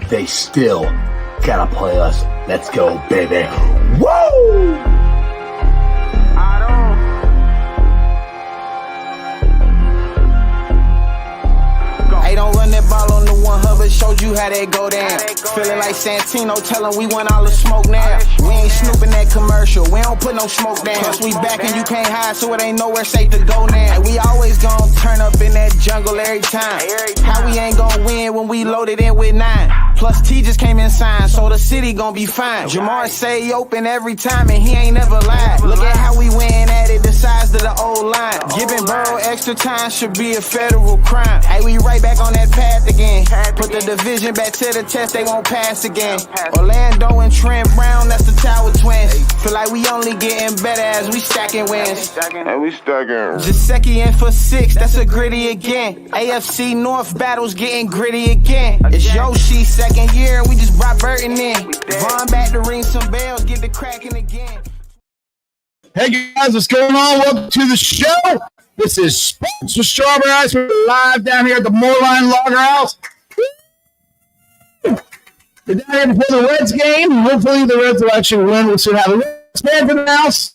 they still gotta play us. Let's go, baby. Woo! Hey, don't run that ball on the one Hubbard, showed you how that go down. Feeling like Santino, tell him we want all the smoke now. We ain't snooping that commercial, we don't put no smoke down. Plus we back and you can't hide, so it ain't nowhere safe to go now. And we always gon' turn up in that jungle every time. How we ain't gon' win when we loaded in with 9? Plus T just came in signed, so the city gon' be fine. Jamar say he open every time and he ain't never lied. Look at how we win at it, the size of the old line. Giving Burrow extra time should be a federal crime. Hey, we right back on that path again. Put the division back to the test, they won't pass again. Orlando and Trent Brown, that's the Tower Twins. Feel like we only getting better as we stacking wins. And we stacking. Giuseppe in for 6, that's a gritty again. AFC North battles getting gritty again. It's Yoshi second year, we just brought Burton in. Von back to ring some bells, get the cracking again. Hey guys, what's going on? Welcome to the show. This is Sports with Strawberry Ice. We're live down here at the Moerlein Lager House. We're down here before the Reds game. Hopefully the Reds will actually win. We'll soon have a Reds fan in the house.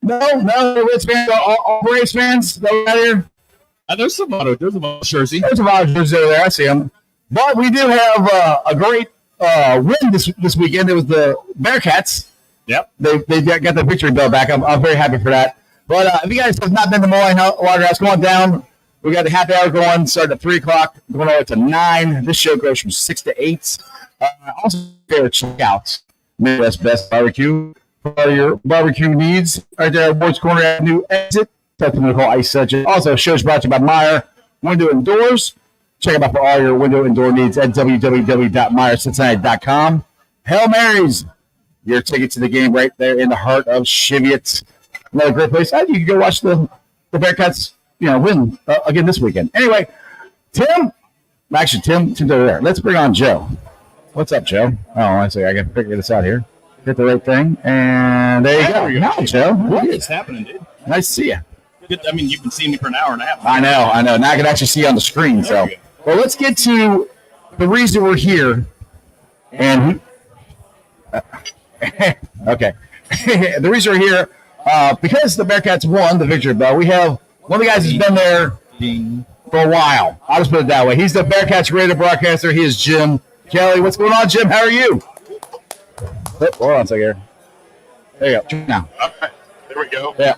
No, Reds fans, all Braves fans that we got here. There's some auto jersey. There's a lot of jerseys over there. I see them. But we do have a great win this weekend. It was the Bearcats. Yep. They got the victory bell back. I'm very happy for that. But if you guys have not been to Moerlein Lager House, go on down. We got the happy hour going, starting at 3 o'clock, going over to 9. This show goes from 6 to 8. Also, check out Midwest Best Barbecue for all your barbecue needs. Right there at Ward's Corner Avenue exit. That's the Nicole Ice Section. Also, show's brought to you by Meyer Window and Doors. Check them out for all your window and door needs at www.meyercincinnati.com. Hail Marys, your ticket to the game right there in the heart of Cheviot. Another great place. You can go watch the Bearcats, win again this weekend. Anyway, Tim's over there. Let's bring on Joe. What's up, Joe? Oh, I see. I got to figure this out here. Hit the right thing, and there you go. Hi, Joe. What is happening, dude? Nice to see you. Good. I mean, you've been seeing me for an hour and a half. I know. Now I can actually see you on the screen. So, well, let's get to the reason we're here. And okay, the reason we're here because the Bearcats won the victory bell. We have one of the guys who's been there for a while. I'll just put it that way. He's the Bearcats radio broadcaster. He is Jim Kelly. What's going on, Jim? How are you? Hold on a second here. There you go. Now. All right. There we go. Yeah.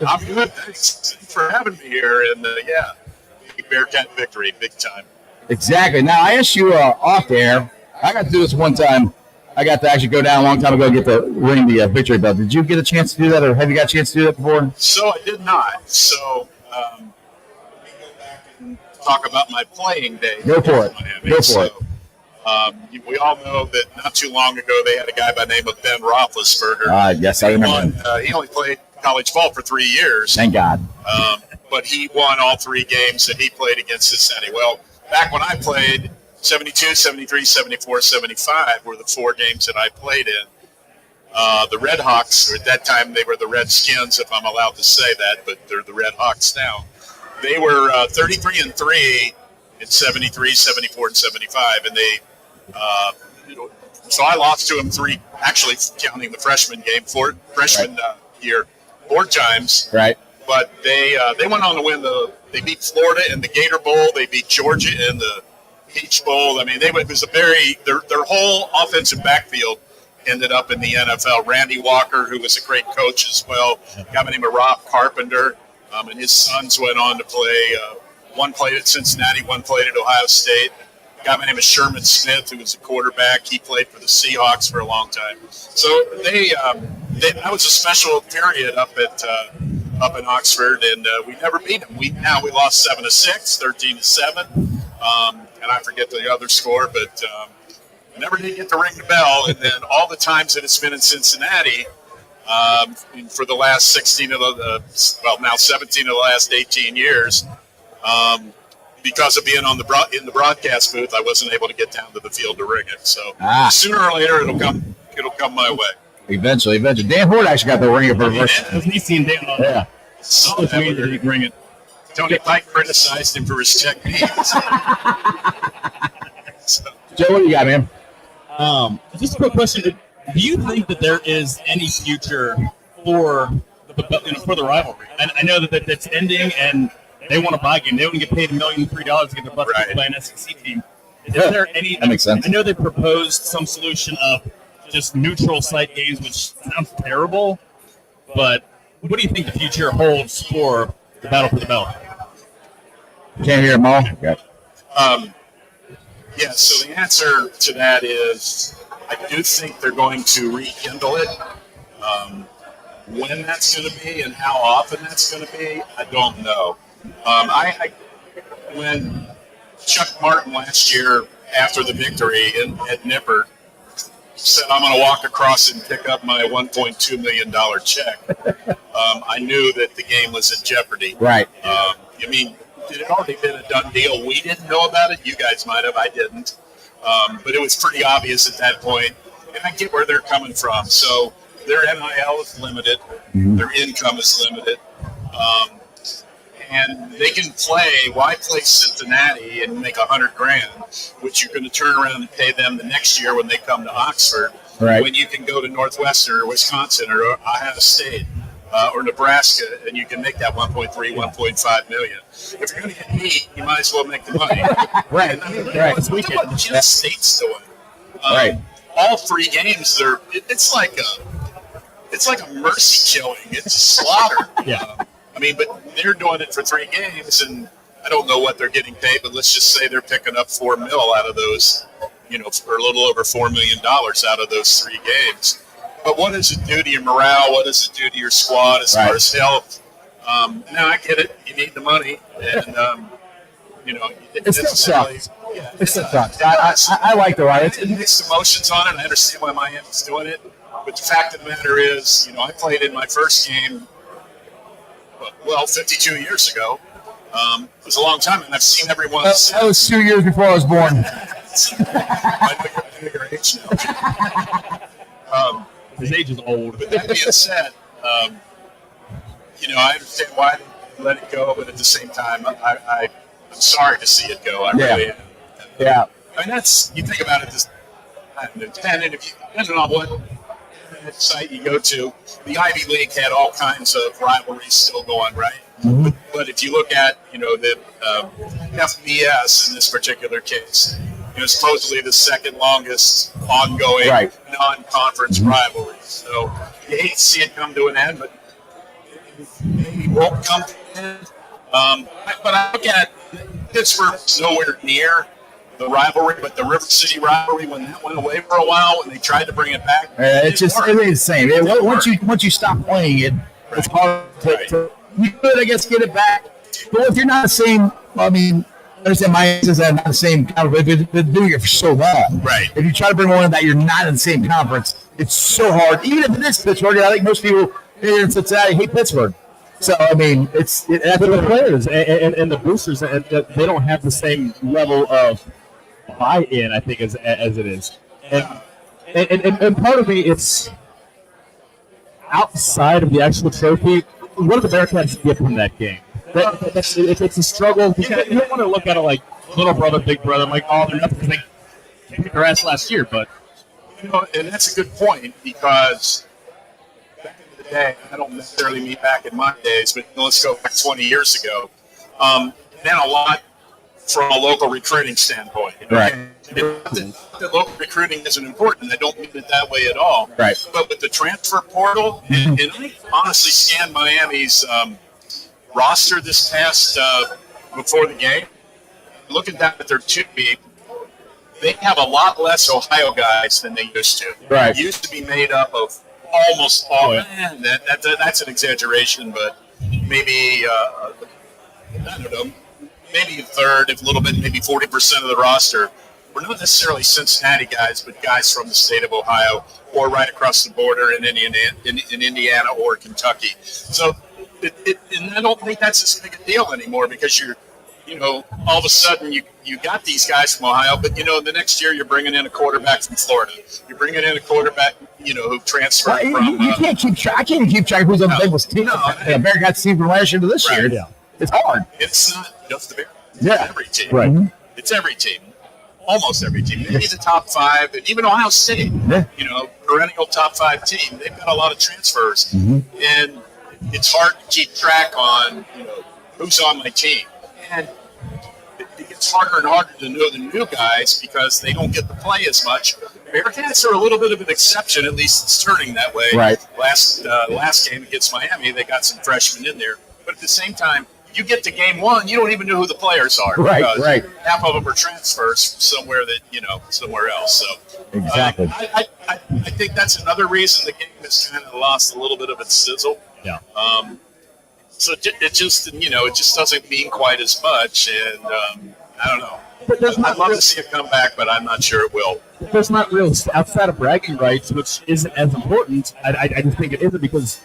I'm good. Thanks for having me here. And, big Bearcat victory, big time. Exactly. Now, I asked you off there. I got to do this one time. I got to actually go down a long time ago and ring the victory bell. Did you get a chance to do that, or have you got a chance to do that before? So I did not. So let me go back and talk about my playing day. Go for it. We all know that not too long ago they had a guy by the name of Ben Roethlisberger. Yes, I remember him. He only played college ball for 3 years. Thank God. But he won all 3 games that he played against Cincinnati. Well, back when I played, 72, 73, 74, 75 were the 4 games that I played in. The Red Hawks, or at that time they were the Redskins, if I'm allowed to say that, but they're the Red Hawks now. They were 33-3 in 73, 74, and 75, and they so I lost to them 3, actually counting the freshman game, 4 freshman year, 4 times. Right. But they went on to win they beat Florida in the Gator Bowl, they beat Georgia in the Peach Bowl. I mean, it was their whole offensive backfield ended up in the NFL. Randy Walker, who was a great coach as well, a guy by the name of Rob Carpenter, and his sons went on to play. One played at Cincinnati, one played at Ohio State. A guy by the name of Sherman Smith, who was a quarterback. He played for the Seahawks for a long time. So that was a special period up in Oxford, and we never beat them. We lost 7-6, 13-7, and I forget the other score, but never did get to ring the bell. And then all the times that it's been in Cincinnati for the last 17 of the last 18 years. Because of being in the broadcast booth, I wasn't able to get down to the field to ring it. So sooner or later, it'll come my way. Eventually. Dan Hort actually got the ring for the first. He's seen Dan on Yeah. So that he bring it. Tony Pike criticized him for his techniques. So, Joe, what do you got, man? Just a quick question: do you think that there is any future for for the rivalry? And I know that it's ending, and they want to buy a game. They wouldn't get paid $1.3 million to get their butts to play an SEC team. Is there any? That makes sense. I know they proposed some solution of just neutral site games, which sounds terrible. But what do you think the future holds for the battle for the belt? Can't hear them all. Yeah, so the answer to that is I do think they're going to rekindle it. When that's going to be and how often that's going to be, I don't know. When Chuck Martin last year, after the victory at Nippert, said, I'm going to walk across and pick up my $1.2 million check, I knew that the game was in jeopardy. Right. I mean, it had already been a done deal. We didn't know about it. You guys might have. I didn't. But it was pretty obvious at that point. And I get where they're coming from. So their NIL is limited. Their income is limited. And they can play. Why play Cincinnati and make $100,000, which you're going to turn around and pay them the next year when they come to Oxford, when you can go to Northwestern or Wisconsin or Ohio State or Nebraska and you can make that 1.5 million. If you're going to get beat, you might as well make the money. Right. It's what Kansas State's doing. All 3 games, it's like a mercy killing. It's a slaughter. I mean, but they're doing it for 3 games, and I don't know what they're getting paid, but let's just say they're picking up $4 million out of those, or a little over $4 million out of those 3 games. But what does it do to your morale? What does it do to your squad as far as health? Now I get it. You need the money, and it still sucks. It still sucks. I like the right. It's mixed emotions on it. I understand why Miami's doing it, but the fact of the matter is, I played in my first game. 52 years ago. It was a long time, and I've seen everyone. That was 2 years before I was born. I know your age now. His age is old. But that being said, I understand why they let it go, but at the same time, I'm sorry to see it go. I really am. Yeah. I mean, you think about it, depending on what site you go to, the Ivy League had all kinds of rivalries still going, right? But if you look at, the FBS in this particular case, supposedly the second longest ongoing non-conference rivalry. So you hate to see it come to an end, but maybe it won't come to an end. But I look at Pittsburgh's nowhere near the rivalry, but the River City rivalry, when that went away for a while, when they tried to bring it back, it ain't the same. Once you stop playing it, it's hard to you could, I guess, get it back. But if you're not the same, I understand my answer is not the same conference. They've been doing it for so long. Right. If you try to bring one that you're not in the same conference, it's so hard. Even if it is Pittsburgh, I think most people here in Cincinnati hate Pittsburgh. So, it's the players and the boosters, and they don't have the same level of buy-in, I think, as it is. And part of me, it's outside of the actual trophy. What do the Bearcats get from that game? It's a struggle. You don't want to look at it like little brother, big brother, like, they're nothing because they kicked their ass last year. But and that's a good point, because back in the day, I don't necessarily mean back in my days, but let's go back 20 years ago. Then a lot from a local recruiting standpoint. Right. The local recruiting isn't important. I don't mean it that way at all. Right. But with the transfer portal, and I honestly scanned Miami's roster this past before the game. Looking down at their 2B, they have a lot less Ohio guys than they used to. Right. It used to be made up of almost all. That's an exaggeration, but maybe I don't know. Maybe a third, if a little bit, maybe 40% of the roster were not necessarily Cincinnati guys, but guys from the state of Ohio or right across the border in Indiana or Kentucky. So, and I don't think that's as big a deal anymore, because you're, all of a sudden you got these guys from Ohio, but the next year you're bringing in a quarterback from Florida. You're bringing in a quarterback, who transferred from. You can't keep track. I can't keep track of who's on the Bengals team. Bearcats team from last year to this year. Yeah. It's hard. It's not just the Bears. Yeah. It's every team. Right. It's every team. almost every team. Maybe the top 5, and even Ohio State, perennial top 5 team. They've got a lot of transfers, and it's hard to keep track on, who's on my team. And it gets harder and harder to know the new guys because they don't get to play as much. Bearcats are a little bit of an exception, at least it's turning that way. Right. Last game against Miami, they got some freshmen in there. But at the same time, you get to game 1, you don't even know who the players are. Right. Half of them are transfers somewhere somewhere else. So exactly. I think that's another reason the game has kind of lost a little bit of its sizzle. Yeah. So it just doesn't mean quite as much, and I don't know. I'd love to see it come back, but I'm not sure it will. There's not real outside of bragging rights, which isn't as important. I just think it isn't because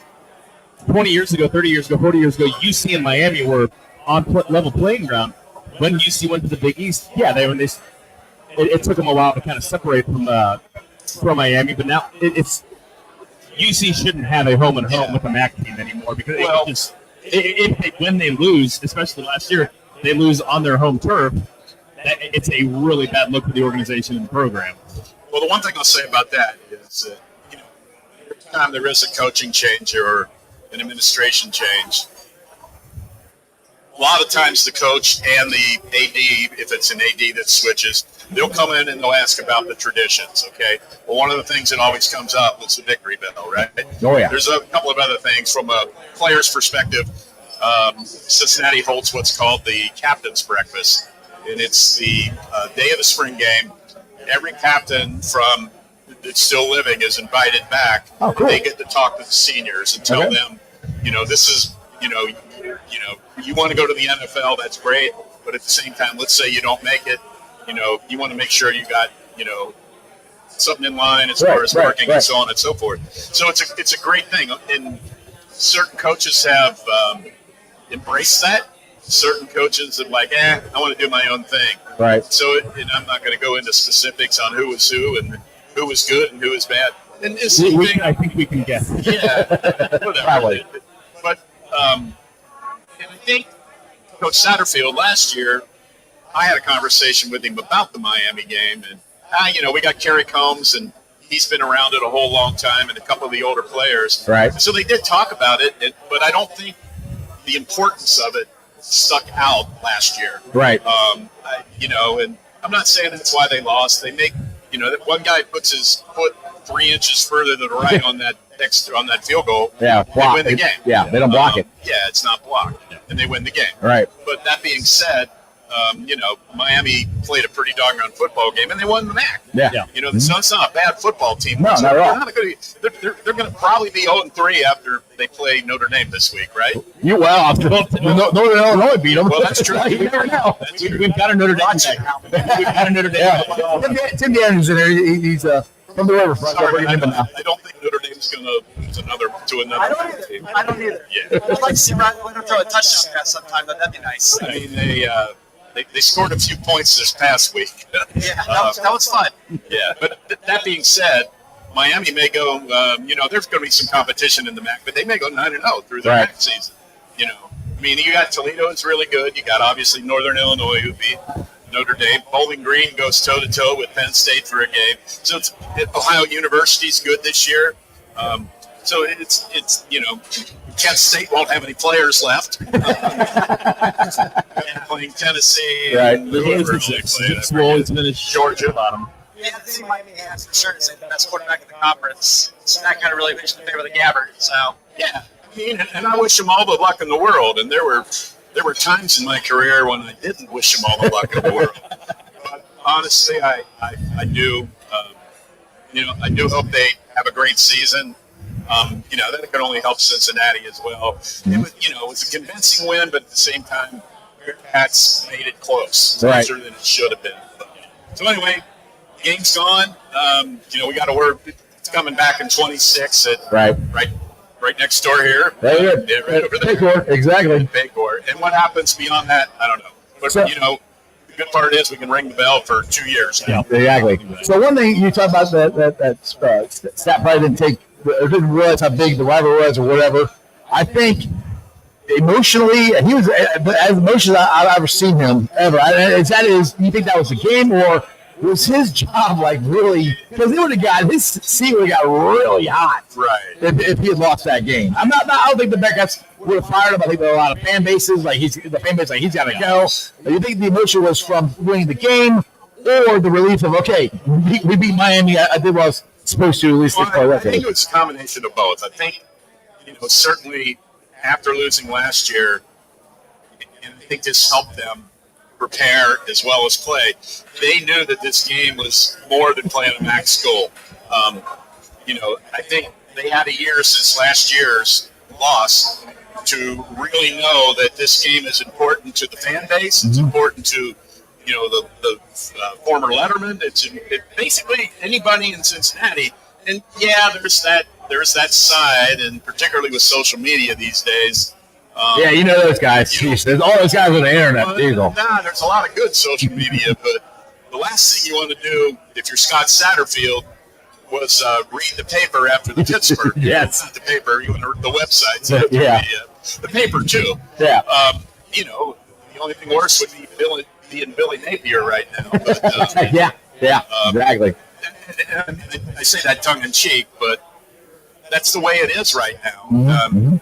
20 years ago, 30 years ago, 40 years ago, UC and Miami were on level playing ground. When UC went to the Big East, it took them a while to kind of separate from Miami, but now it's UC shouldn't have a home and home with the MAC team anymore because when they lose, especially last year, they lose on their home turf. It's a really bad look for the organization and the program. Well, the one thing I'll say about that is that, every time there is a coaching change or an administration change, a lot of times the coach and the AD, if it's an AD that switches, they'll come in and they'll ask about the traditions, okay? Well, one of the things that always comes up is the victory bell, right? Oh, yeah. There's a couple of other things from a player's perspective. Cincinnati holds what's called the captain's breakfast, and it's the day of the spring game. Every captain from that's still living is invited back. Oh, cool. They get to talk to the seniors and tell them, this is, you want to go to the NFL, that's great. But at the same time, let's say you don't make it, you want to make sure you got, something in line as far as working and so on and so forth. So it's a great thing. And certain coaches have embraced that. Certain coaches are like, I want to do my own thing. Right. So, and I'm not going to go into specifics on who was who and who was good and who was bad. And I think we can guess. Yeah, whatever. Probably. But and I think Coach Satterfield last year, I had a conversation with him about the Miami game, and we got Kerry Combs, and he's been around it a whole long time, and a couple of the older players. Right. So they did talk about it, but I don't think the importance of it stuck out last year. Right. And I'm not saying that's why they lost. They make, that one guy puts his foot 3 inches further to the right on that field goal. Yeah, they win the game. Yeah, they don't block it. Yeah, it's not blocked, and they win the game. Right. But that being said, Miami played a pretty doggone football game, and they won the MAC. Yeah. So it's not a bad football team. No, not at all. They're going to probably be 0-3 after they play Notre Dame this week, right? Northern Illinois beat them. Well, that's true. You never know. We've got a Notre Dame. We've got a Notre Dame. Tim Daniels in there. He's from the riverfront. Sorry, I don't think Notre Dame's going to lose another team. I don't either. Yeah. I'd like to see Ryan Winter throw a touchdown pass sometime, though. That'd be nice. I mean, they scored a few points this past week. Yeah, that was fun. Yeah, but that being said, Miami may go, there's going to be some competition in the MAC, but they may go 9-0 through their MAC season. You got Toledo is really good. You got, obviously, Northern Illinois who beat Notre Dame. Bowling Green goes toe-to-toe with Penn State for a game. So Ohio University's good this year. So it's Kent State won't have any players left. Playing Tennessee. Right. We'll always finish Georgia. Bottom. Yeah, the team Miami has insurance and the best quarterback in the conference. So that kind of really makes in favor of the Gabbard. So yeah, and I wish them all the luck in the world. And there were times in my career when I didn't wish them all the luck in the world. But honestly, I do. I do hope they have a great season. That can only help Cincinnati as well. It was a convincing win, but at the same time, Bearcats made it closer than it should have been. So anyway, game's gone. We got a word. It's coming back in 26 at right next door here. Right over there. Paycor, exactly. Paycor. And what happens beyond that, I don't know. But the good part is we can ring the bell for 2 years now. Yeah, exactly. So one thing you talk about that stat probably didn't realize how big the rival was or whatever. I think emotionally, he was as emotional as I've ever seen him ever. You think that was the game, or was his job like really? Because he would have got his seat would have got really hot, Right. If he had lost that game. I don't think the Bearcats would have fired him. I think there are a lot of fan bases like he's got to go. Do you think the emotion was from winning the game, or the relief of okay, we beat Miami? I did what I was supposed to at least. Well, I think it was a combination of both. I think certainly after losing last year, and I think this helped them prepare as well as play. They knew that this game was more than playing a max goal. I think they had a year since last year's loss to really know that this game is important to the fan base. It's important to the former Letterman. It's basically anybody in Cincinnati. And yeah, there's that side, and particularly with social media these days. Yeah, those guys. Jeez, there's all those guys on the internet. There's a lot of good social media, but the last thing you want to do if you're Scott Satterfield was read the paper after the Pittsburgh. Yes. Not the paper, you want to read the websites. After the paper, too. Yeah. The only thing worse would be being Billy Napier right now. But, yeah, exactly. And I say that tongue in cheek, but that's the way it is right now.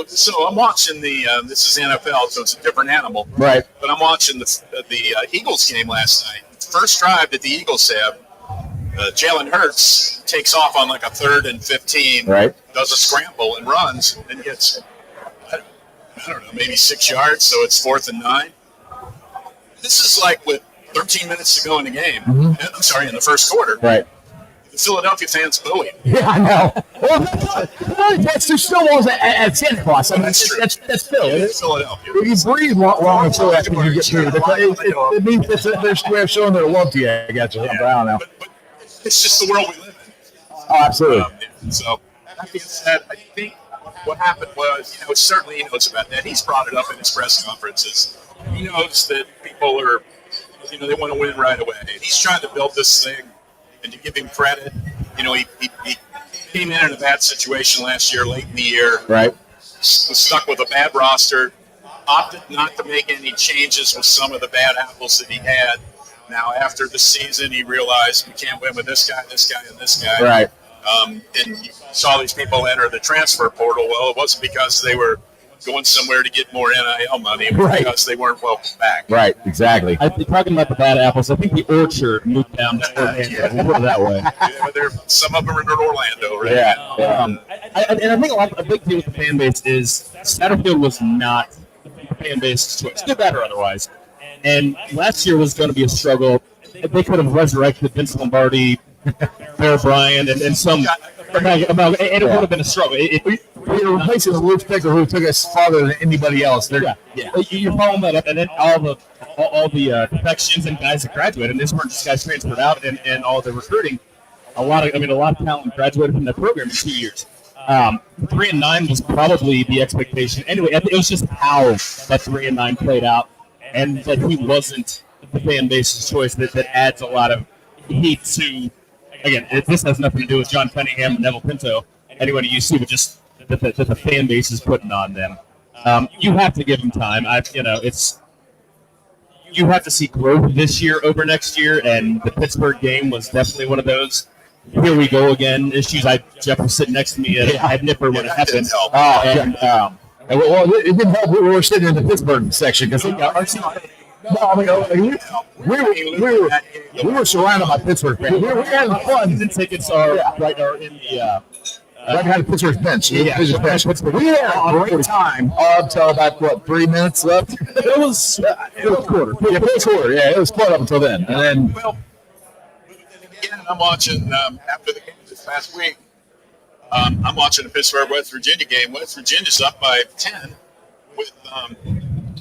So I'm watching this is NFL, so it's a different animal. Right. But I'm watching the Eagles game last night. First drive that the Eagles have, Jalen Hurts takes off on like a 3rd and 15. Right. Does a scramble and runs and gets, I don't know, maybe 6 yards, so it's 4th and 9. This is like with 13 minutes to go in the game. I'm sorry, in the first quarter. Right. The Philadelphia fans booing. Yeah, I know. Well, that's there still was at Santa Claus. I mean, That's true. That's Phil. It's Philadelphia. You breathe long until after you get through. It means they're showing their love to you. I got you. I don't know. But it's just the world we live in. Oh, absolutely. So that being said, I think what happened was, certainly he knows about that. He's brought it up in his press conferences. He knows that people are, they want to win right away. He's trying to build this thing, and to give him credit, he came in a bad situation last year, late in the year. Right. Was stuck with a bad roster, opted not to make any changes with some of the bad apples that he had. Now, after the season, he realized we can't win with this guy, and this guy. Right. And you saw these people enter the transfer portal. Well, it wasn't because they were going somewhere to get more NIL money. It was because they weren't welcome back. Right, exactly. Talking about the bad apples, I think the orchard moved down to Orlando. We'll put it that way. Some of them are in Orlando, right? Yeah. And I think a big deal with the fan base is Satterfield was not the fan base's choice, good, bad, or otherwise. And last year was going to be a struggle. They could have resurrected Vince Lombardi, Bear Bryant, and some. And it would have been a struggle. We're replacing the Luke Picker who took us farther than anybody else. You're following that up, and then all the defections and guys that graduated, and this weren't just guys transferred out, and all the recruiting. A lot of talent graduated from that program in 2 years. 3-9 was probably the expectation. Anyway, it was just how that 3-9 played out, and that he wasn't the fan base's choice. That adds a lot of heat to. Again, this has nothing to do with John Cunningham and Neville Pinto. Anyone you see, but just that the fan base is putting on them. You have to give them time. You have to see growth this year over next year, and the Pittsburgh game was definitely one of those. Here we go again. Issues. Jeff was sitting next to me at Nipper when it happened. It didn't help. We were sitting in the Pittsburgh section because we were surrounded by Pittsburgh fans. We were having fun. Season tickets are in the right behind the Pittsburgh bench. We had a great time until about 3 minutes left. It was quarter. Yeah, first quarter. Yeah, it was caught up until then. And then, well, again, I'm watching after the game this past week. I'm watching the Pittsburgh West Virginia game. West Virginia's up by 10 with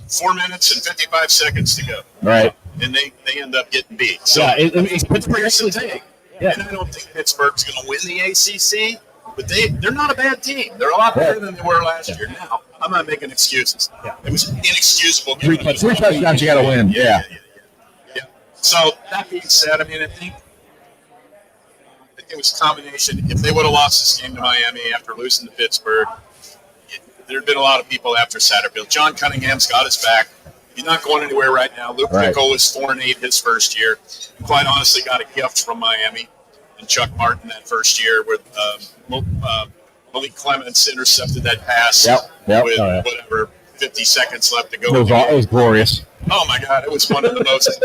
4 minutes and 55 seconds to go. Right. And they end up getting beat. So it's Pittsburgh. Here's the thing. Yeah. And I don't think Pittsburgh's going to win the ACC, but they're not a bad team. They're a lot better than they were last year. Now, I'm not making excuses. Yeah. It was inexcusable. Three touchdowns you got to win. Yeah. So that being said, I think it was a combination. If they would have lost this game to Miami after losing to Pittsburgh, there'd been a lot of people after Satterfield. John Cunningham's got his back. He's not going anywhere right now. Luke Right. Fickell was 4-8 his first year. Quite honestly, got a gift from Miami and Chuck Martin that first year with Malik Clements intercepted that pass with whatever 50 seconds left to go. It was glorious. Oh my God, it was one of the most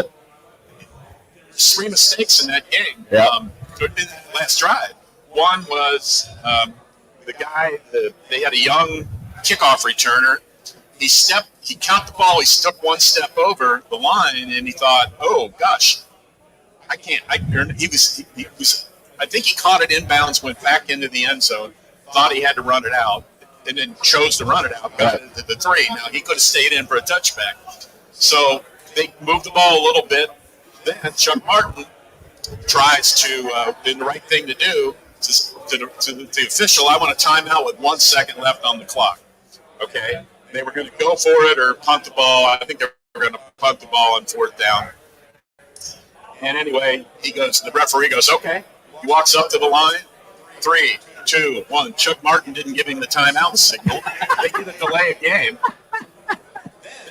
3 mistakes in that game. In that last drive. One was the guy. They had a young kickoff returner. He caught the ball. He took one step over the line, and he thought, "Oh gosh, I can't." He was. I think he caught it inbounds, went back into the end zone, thought he had to run it out, and then chose to run it out. Got it to the 3. Now he could have stayed in for a touchback. So they moved the ball a little bit. Then Chuck Martin tries to do the right thing to do to the official. I want a timeout with 1 second left on the clock. Okay. They were going to go for it or punt the ball. I think they were going to punt the ball on 4th down. And anyway, the referee goes, okay. He walks up to the line. 3, 2, 1. Chuck Martin didn't give him the timeout signal. They did a delay of game.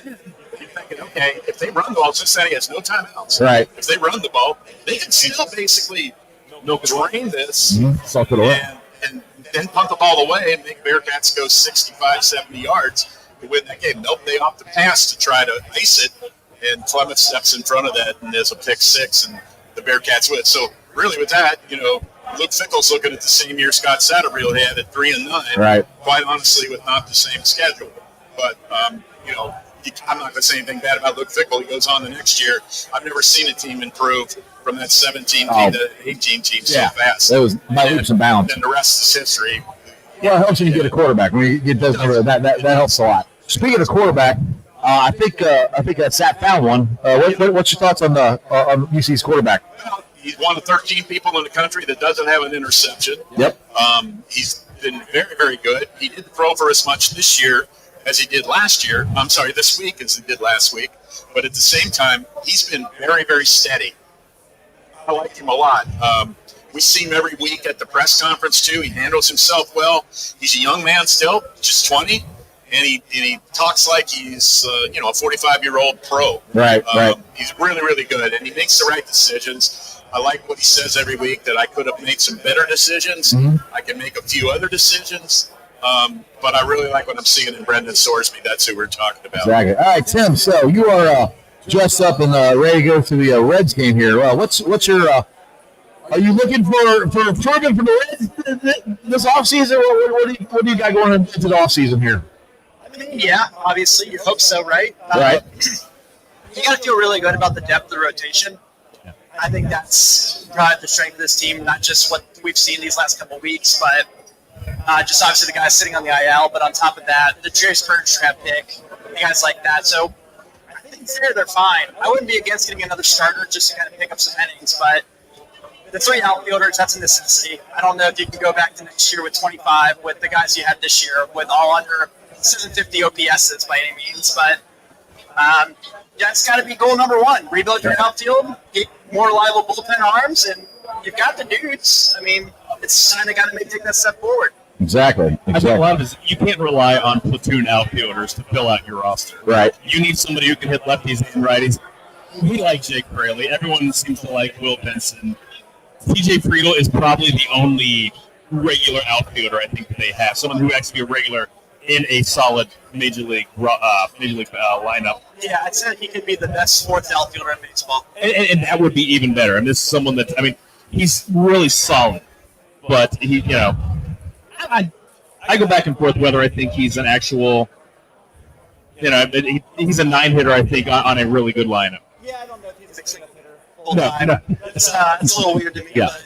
You're thinking, okay, if they run the ball, just say he has no timeouts. Right. If they run the ball, they can still basically drain this and then punt the ball away and make Bearcats go 65, 70 yards to win that game. Nope, they opt to pass to try to ice it, and Clements steps in front of that, and there's a pick 6, and the Bearcats win. So really with that, Luke Fickell's looking at the same year Scott Satterfield had at 3-9. Right. Quite honestly, with not the same schedule. But, I'm not going to say anything bad about Luke Fickell. He goes on the next year. I've never seen a team improve from that 17 team to 18 team so fast. It was by leaps and bounds. And the rest is history. Well, it helps when you get a quarterback. That helps a lot. Speaking of quarterback, I think Sat found one. What's your thoughts on UC's quarterback? Well, he's one of 13 people in the country that doesn't have an interception. Yep. He's been very, very good. He didn't throw for as much this year as he did last year. I'm sorry, this week as he did last week. But at the same time, he's been very, very steady. I like him a lot. We see him every week at the press conference too. He handles himself well. He's a young man still, just 20, and he talks like he's a 45-year-old pro. Right. He's really, really good, and he makes the right decisions. I like what he says every week, that I could have made some better decisions. Mm-hmm. I can make a few other decisions. But I really like what I'm seeing in Brendan Sorsby. That's who we're talking about. Exactly. All right, Tim. So you are dressed up and ready to go to the Reds game here. What's your? Are you looking for improvement from the Reds this offseason? What do you got going into the offseason here? Yeah, obviously you hope so, right? Right. You got to feel really good about the depth of the rotation. I think that's probably the strength of this team, not just what we've seen these last couple of weeks, but just obviously the guys sitting on the IL, but on top of that, the Trace Bergstrap pick, guys like that. So I think they're fine. I wouldn't be against getting another starter just to kind of pick up some innings, but the 3 outfielders, that's a necessity. I don't know if you can go back to next year with 25 with the guys you had this year with all under 750 OPSs by any means, but that's got to be goal number 1. Rebuild your outfield, get more reliable bullpen arms, and you've got the dudes. I mean, it's time they got to take that step forward. Exactly. I think a lot of it is you can't rely on platoon outfielders to fill out your roster. Right. You need somebody who can hit lefties and righties. We like Jake Fraley. Everyone seems to like Will Benson. TJ Friedel is probably the only regular outfielder I think that they have. Someone who actually be a regular in a solid major league lineup. Yeah, I'd say he could be the best 4th outfielder in baseball. And that would be even better. And this is someone that, he's really solid. But he, I go back and forth whether I think he's an actual, he's a 9-hitter, I think, on a really good lineup. Yeah, I don't know if he's a 6 hitter full time. No. It's a little weird to me. Yeah. But,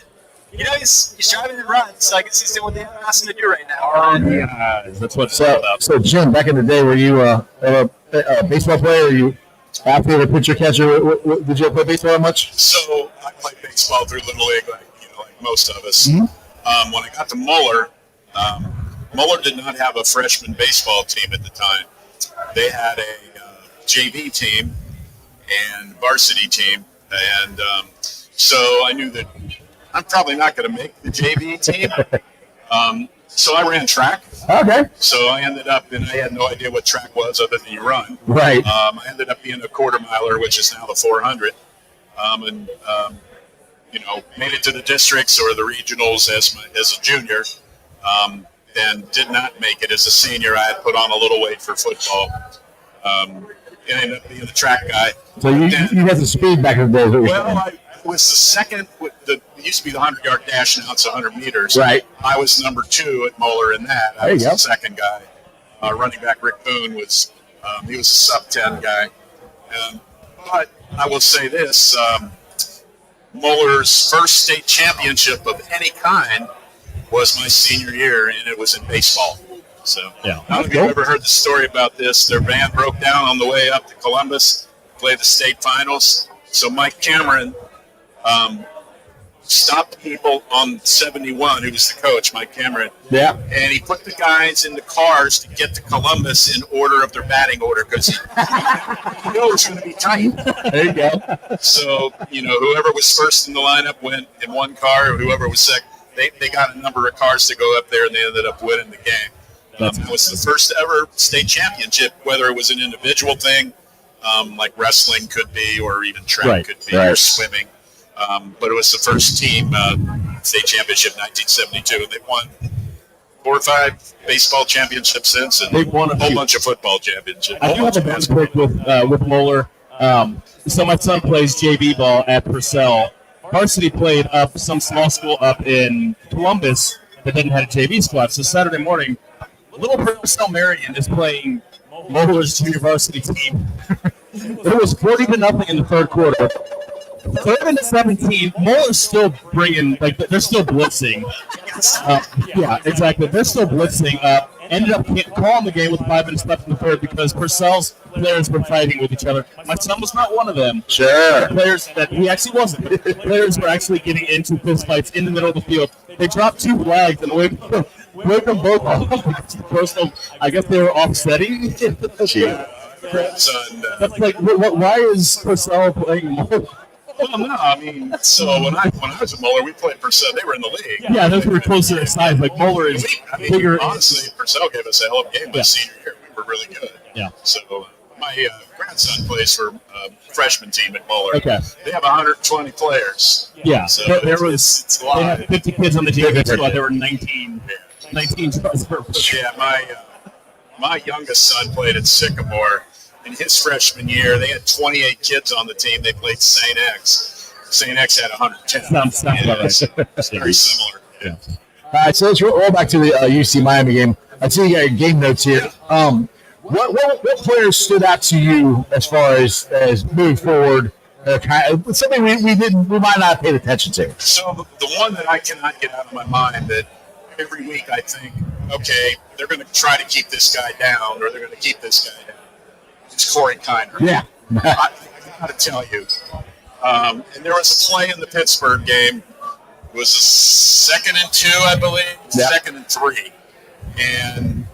he's driving and runs, so I guess he's doing what they asked him to do right now. Yeah, that's what it's all about. So, Jim, back in the day, were you a baseball player? Were you outfielder, pitcher, catcher? Did you play baseball much? So I played baseball through Little League, like most of us. Mm-hmm. When I got to Mueller, Mueller did not have a freshman baseball team at the time. They had a JV team and varsity team, and so I knew that I'm probably not going to make the JV team. So I ran track. Okay. So I ended up, and I had no idea what track was other than you run. Right. I ended up being a quarter miler, which is now the 400. Made it to the districts or the regionals as a junior. And did not make it as a senior. I had put on a little weight for football. And ended up being the track guy. So you had some speed back in the day. Well, I was the second. It used to be the 100-yard dash, now it's 100 meters. Right. I was number 2 at Moeller in that. I was the second guy. Running back Rick Boone was he was a sub-10 guy. But I will say this: Moeller's first state championship of any kind was my senior year, and it was in baseball. So I don't know if you've ever heard the story about this. Their van broke down on the way up to Columbus, played the state finals. So Mike Cameron stopped people on 71, who was the coach, Mike Cameron. Yeah. And he put the guys in the cars to get to Columbus in order of their batting order because he knew it was going to be tight. There you go. So, whoever was first in the lineup went in one car, or whoever was second. They got a number of cars to go up there, and they ended up winning the game. It was the first ever state championship, whether it was an individual thing, like wrestling could be, or even track could be, or swimming. But it was the first team state championship in 1972, and they've won 4 or 5 baseball championships since, and they've won a whole bunch of football championships. I do have a bonus pick with Moeller. So my son plays JV ball at Purcell. Varsity played up some small school up in Columbus that didn't have a JV squad. So Saturday morning, little Purcell Marion is playing Moeller's junior varsity team. It was 40-0 in the third quarter. 3rd and 17. Moeller's still bringing, they're still blitzing. Yeah, exactly. They're still blitzing. Ended up calling the game with 5 minutes left in the third because Purcell's players were fighting with each other. My son was not one of them. Sure. Players that he actually wasn't. Players were actually getting into fist fights in the middle of the field. They dropped 2 flags and waved them both off. I guess they were offsetting. That's why is Purcell playing more? Well, no, I mean, so when I was at Moeller, we played Purcell. They were in the league. Yeah, those were closer in size. Moeller is bigger. Honestly, Purcell gave us a hell of a game my senior year. We were really good. Yeah. So my grandson plays for freshman team at Moeller. Okay. They have 120 players. Yeah. So it's a lot. They had 50 kids on the JV squad. There were 19 transfers. Yeah, my youngest son played at Sycamore. In his freshman year, they had 28 kids on the team. They played St. X. St. X had 110. Sounds about right. It's very similar. Yeah. All right, so let's roll back to the UC Miami game. I see you got game notes here. What players stood out to you as far as moving forward? Something we might not have paid attention to. So the one that I cannot get out of my mind that every week I think, okay, they're going to try to keep this guy down, or they're going to keep this guy down. It's Corey Kiner. Yeah. I got to tell you. And there was a play in the Pittsburgh game. It was a 2nd and 2, I believe. Yeah. 2nd and 3. And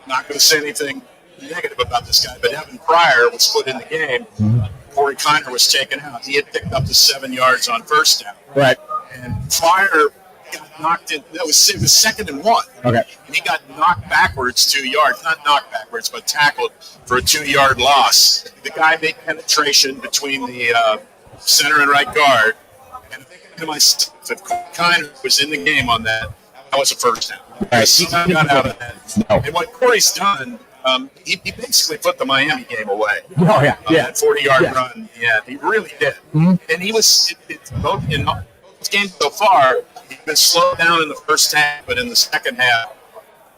not going to say anything negative about this guy, but Evan Pryor was put in the game. Mm-hmm. Corey Kiner was taken out. He had picked up the 7 yards on first down. Right. And Pryor got knocked in. It was 2nd and 1. Okay. And he got knocked backwards 2 yards. Not knocked backwards, but tackled for a 2-yard loss. The guy made penetration between the center and right guard. And I'm thinking to myself, if Kiner was in the game on that was a first down. Right. He got out of that. No. And what Corey's done, he basically put the Miami game away. Oh, yeah. That 40-yard run. Yeah, he really did. Mm-hmm. And he was, both in both games so far, he's been slowed down in the first half, but in the second half,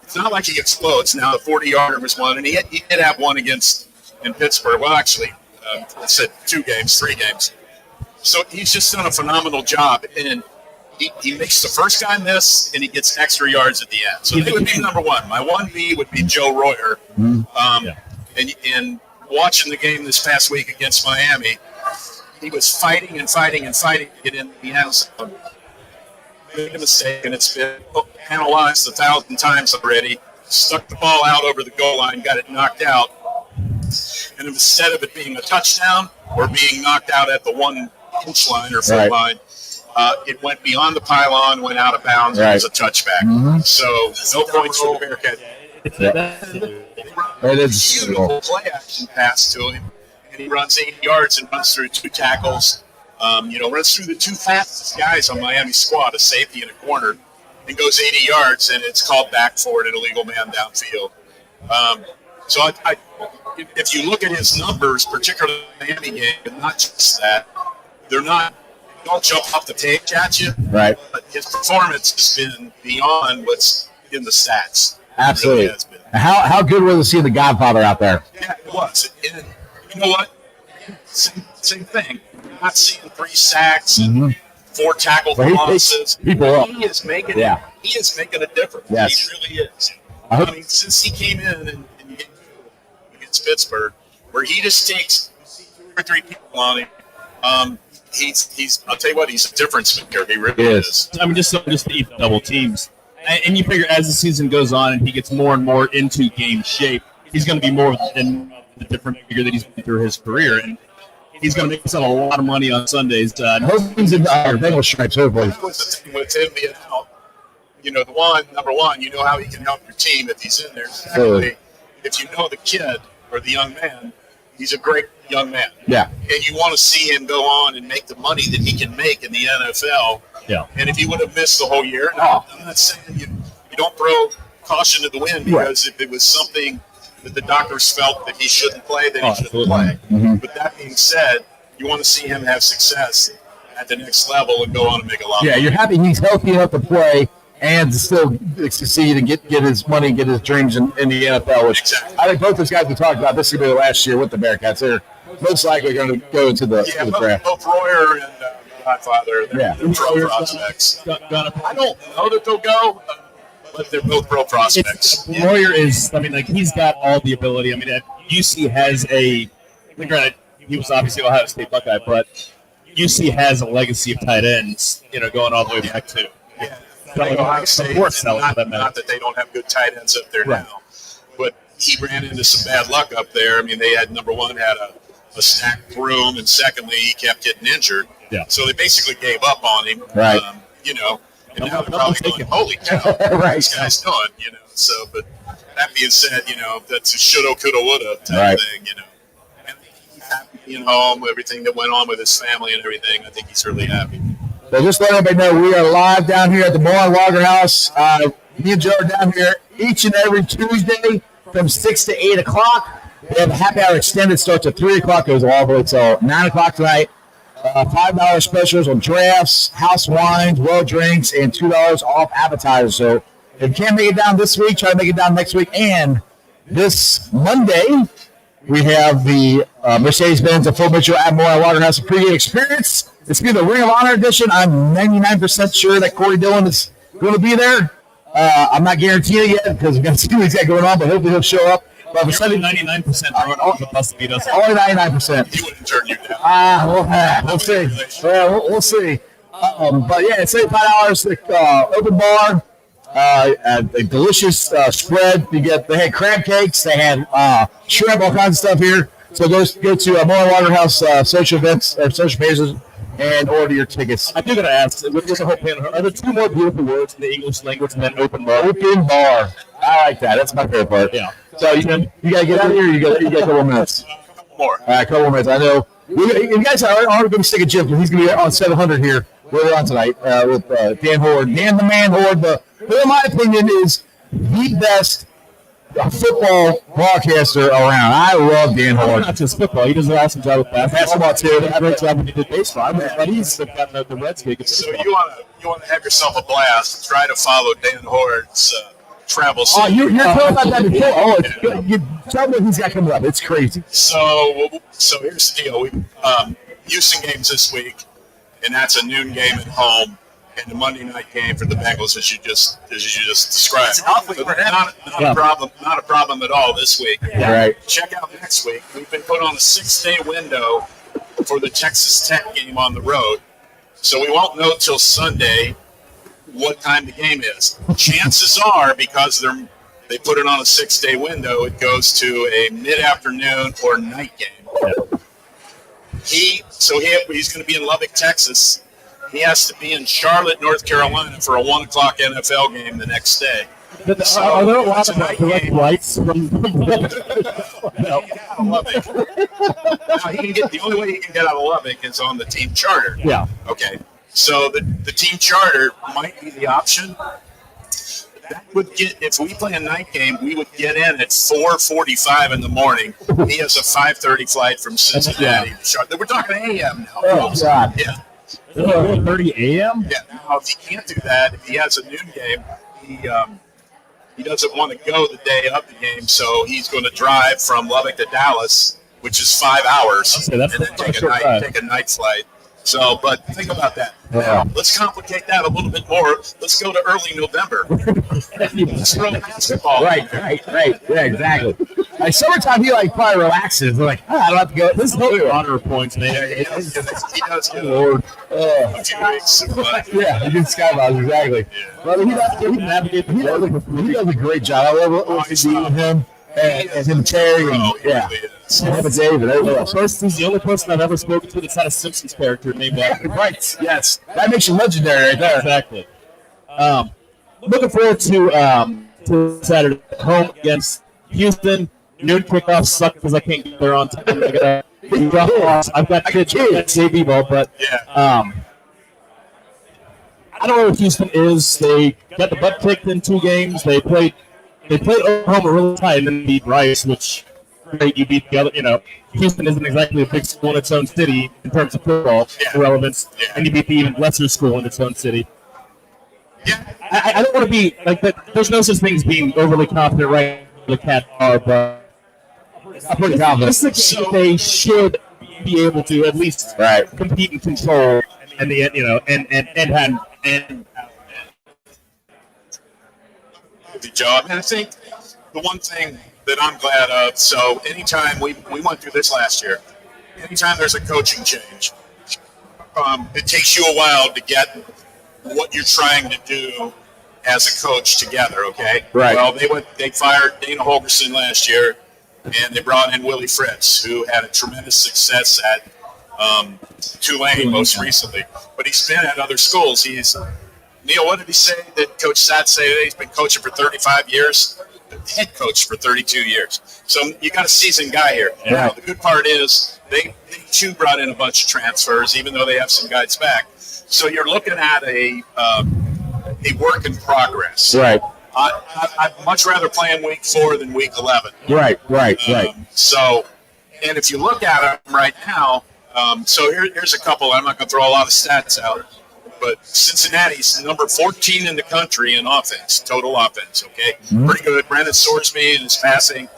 it's not like he explodes. Now, the 40-yarder was one, and he did have one against in Pittsburgh. Well, actually, I said 3 games. So he's just done a phenomenal job. And he makes the first guy miss, and he gets extra yards at the end. So he would be number one. My 1B would be Joe Royer. And watching the game this past week against Miami, he was fighting to get in the end zone. Made a mistake, and it's been analyzed 1,000 times already. Stuck the ball out over the goal line, got it knocked out. And instead of it being a touchdown or being knocked out at the 1-inch line or foot line, It went beyond the pylon, went out of bounds, and it was a touchback. So no points for the Bearcat. It is Beautiful play action pass to him, and he runs 80 yards and runs through 2 tackles. Runs through the 2 fastest guys on Miami's squad, a safety and a corner, and goes 80 yards, and it's called back for an illegal man downfield. So if you look at his numbers, particularly in the Miami game, and not just that, they don't jump off the page at you. Right. But his performance has been beyond what's in the stats. Absolutely. It really has been. How good was to see the Godfather out there? Yeah, it was. And you know what? Same thing. You're not seeing 3 sacks and 4 tackle But he losses. picks people up. He is making He is making a difference. Yes. He really is. I mean, since he came in and against Pittsburgh, where he just takes 2 or 3 people on him, he's. I'll tell you what, he's a difference maker. He really is. I mean, just to eat double teams. And you figure as the season goes on and he gets more and more into game shape, he's going to be more than the different figure that he's been through his career. And he's going to make himself a lot of money on Sundays. Hogan's in Bengal stripes, hopefully. That was the thing with him being out. Number one, you know how he can help your team if he's in there. Secondly, if you know the kid or the young man, he's a great young man. Yeah. And you want to see him go on and make the money that he can make in the NFL. Yeah. And if he would have missed the whole year, I'm not saying you don't throw caution to the wind, because if it was something that the doctors felt that he shouldn't play, then he shouldn't play. Mm-hmm. But that being said, you want to see him have success at the next level and go on and make a lot of money. You're happy he's healthy enough to play and still succeed and get his money, get his dreams in the NFL. Which Exactly. I think both those guys we talked about, this is going to be the last year with the Bearcats. They're most likely going to go into the draft. Both Royer and Godfather, they're pro prospects. I don't know that they'll go, but they're both pro prospects. Royer is, he's got all the ability. I mean, UC has granted, he was obviously Ohio State Buckeye, but UC has a legacy of tight ends, going all the way back to. Yeah. Ohio State, not that they don't have good tight ends up there now, but he ran into some bad luck up there. I mean, they had, number one, had a stacked room, and secondly, he kept getting injured. Yeah. So they basically gave up on him. Right. And now they're probably going, holy cow, Right. this guy's doing, So, but that being said, that's a shoulda, coulda, woulda type thing, And he's happy being home, everything that went on with his family and everything. I think he's really happy. So just let everybody know, we are live down here at the Moerlein Lager House. Me and Joe are down here each and every Tuesday from 6 to 8 o'clock. We have a happy hour extended, starts at 3 o'clock, goes all the way till 9 o'clock tonight. $5 specials on drafts, house wines, well drinks, and $2 off appetizers. So if you can't make it down this week, try to make it down next week. And this Monday, we have the Mercedes-Benz and Full Mitchell at Moerlein Lager House pregame experience. It's going to be the Ring of Honor edition. I'm 99% sure that Corey Dillon is going to be there. I'm not guaranteeing it yet because we've got to see what he's got going on, but hopefully he'll show up. But for 99% throwing off the bus to beat us. Only 99%. He wouldn't turn you down. We'll see. We'll see. But yeah, it's $85. Open bar. A delicious spread. They had crab cakes. They had shrimp, all kinds of stuff here. So go to Moerlein Lager House social events or social pages and order your tickets. I do got to ask, with the whole panel, are there 2 more beautiful words in the English language than open bar? Open bar. I like that. That's my favorite part. Yeah. So you got to get out of here. You got a couple more minutes. More. All right, a couple more minutes. I know. You guys are going to stick a Jim because he's going to be on 700 here. We're on tonight with Dan Horde. Dan the Man Horde, who in my opinion is the best football broadcaster around. I love Dan Horde. Not just football. He does an awesome job with basketball too. He did a great job when he did baseball. But he's got the Reds gig. So you want to have yourself a blast. Try to follow Dan Horde's travel. Oh, you're talking about that before. Oh, you tell me what he's got coming up. It's crazy. So here's the deal. We Houston games this week, and that's a noon game at home, and the Monday night game for the Bengals, as you just described. It's an off week for him. Not a problem at all this week. Yeah. Right. Check out next week. We've been put on a 6-day window for the Texas Tech game on the road, so we won't know till Sunday what time the game is. Chances are, because they put it on a 6-day window, it goes to a mid-afternoon or night game. He's going to be in Lubbock, Texas. he has to be in Charlotte, North Carolina for a 1 o'clock NFL game the next day. Are there a lot of direct flights from No, Lubbock. Now, the only way he can get out of Lubbock is on the team charter. Yeah. Okay. So the team charter might be the option. That would get, if we play a night game, we would get in at 4:45 in the morning. He has a 5:30 flight from Cincinnati. We're talking AM now. Oh, God. Yeah. 4:30 a.m.? Yeah. Now, if he can't do that, if he has a noon game, he doesn't want to go the day of the game, so he's going to drive from Lubbock to Dallas, which is 5 hours, Okay, that's and then a short drive. take a night flight. So, but think about that. Yeah. Let's complicate that a little bit more. Let's go to early November. Let's throw basketball. Right. Yeah, exactly. Like summertime, he probably relaxes. They're like, I don't have to go. This is honor points, man. He does get Lord. a few weeks. But, Yeah, he did skybox, exactly. But he does a great job. I love what we see with him and him Terry. And, yeah. Him and David. He's the only person I've ever spoken to that's had a Simpsons character named after. Right, yes. That makes you legendary right there. Exactly. Looking forward to Saturday. Home against Houston. Noon kickoff suck because I can't get there on time. I've got kids at JV ball, but I don't know what Houston is. They got the butt kicked in 2 games. They played Oklahoma really tight and then beat Rice, which great. You beat the other. Houston isn't exactly a big school in its own city in terms of football relevance, and you beat the even lesser school in its own city. yeah. I don't want to be like that. There's no such thing as being overly confident, right? The Cat are, but I'm pretty confident. this is a game they should be able to at least compete and control, and and Good job. And I think the one thing that I'm glad of, so anytime we went through this last year, anytime there's a coaching change, it takes you a while to get what you're trying to do as a coach together, okay? Right. Well, they fired Dana Holgerson last year, and they brought in Willie Fritz, who had a tremendous success at Tulane most recently. But he's been at other schools. Neil, what did he say that Coach Satt say today? He's been coaching for 35 years, head coach for 32 years. So you got a seasoned guy here. Yeah. Now, the good part is they too brought in a bunch of transfers, even though they have some guys back. So you're looking at a work in progress. Right. I'd much rather play in week 4 than week 11. Right. So, and if you look at them right now, so here's a couple. I'm not going to throw a lot of stats out, but Cincinnati's number 14 in the country in offense, total offense. Okay, pretty good. Brandon Sorsby is passing,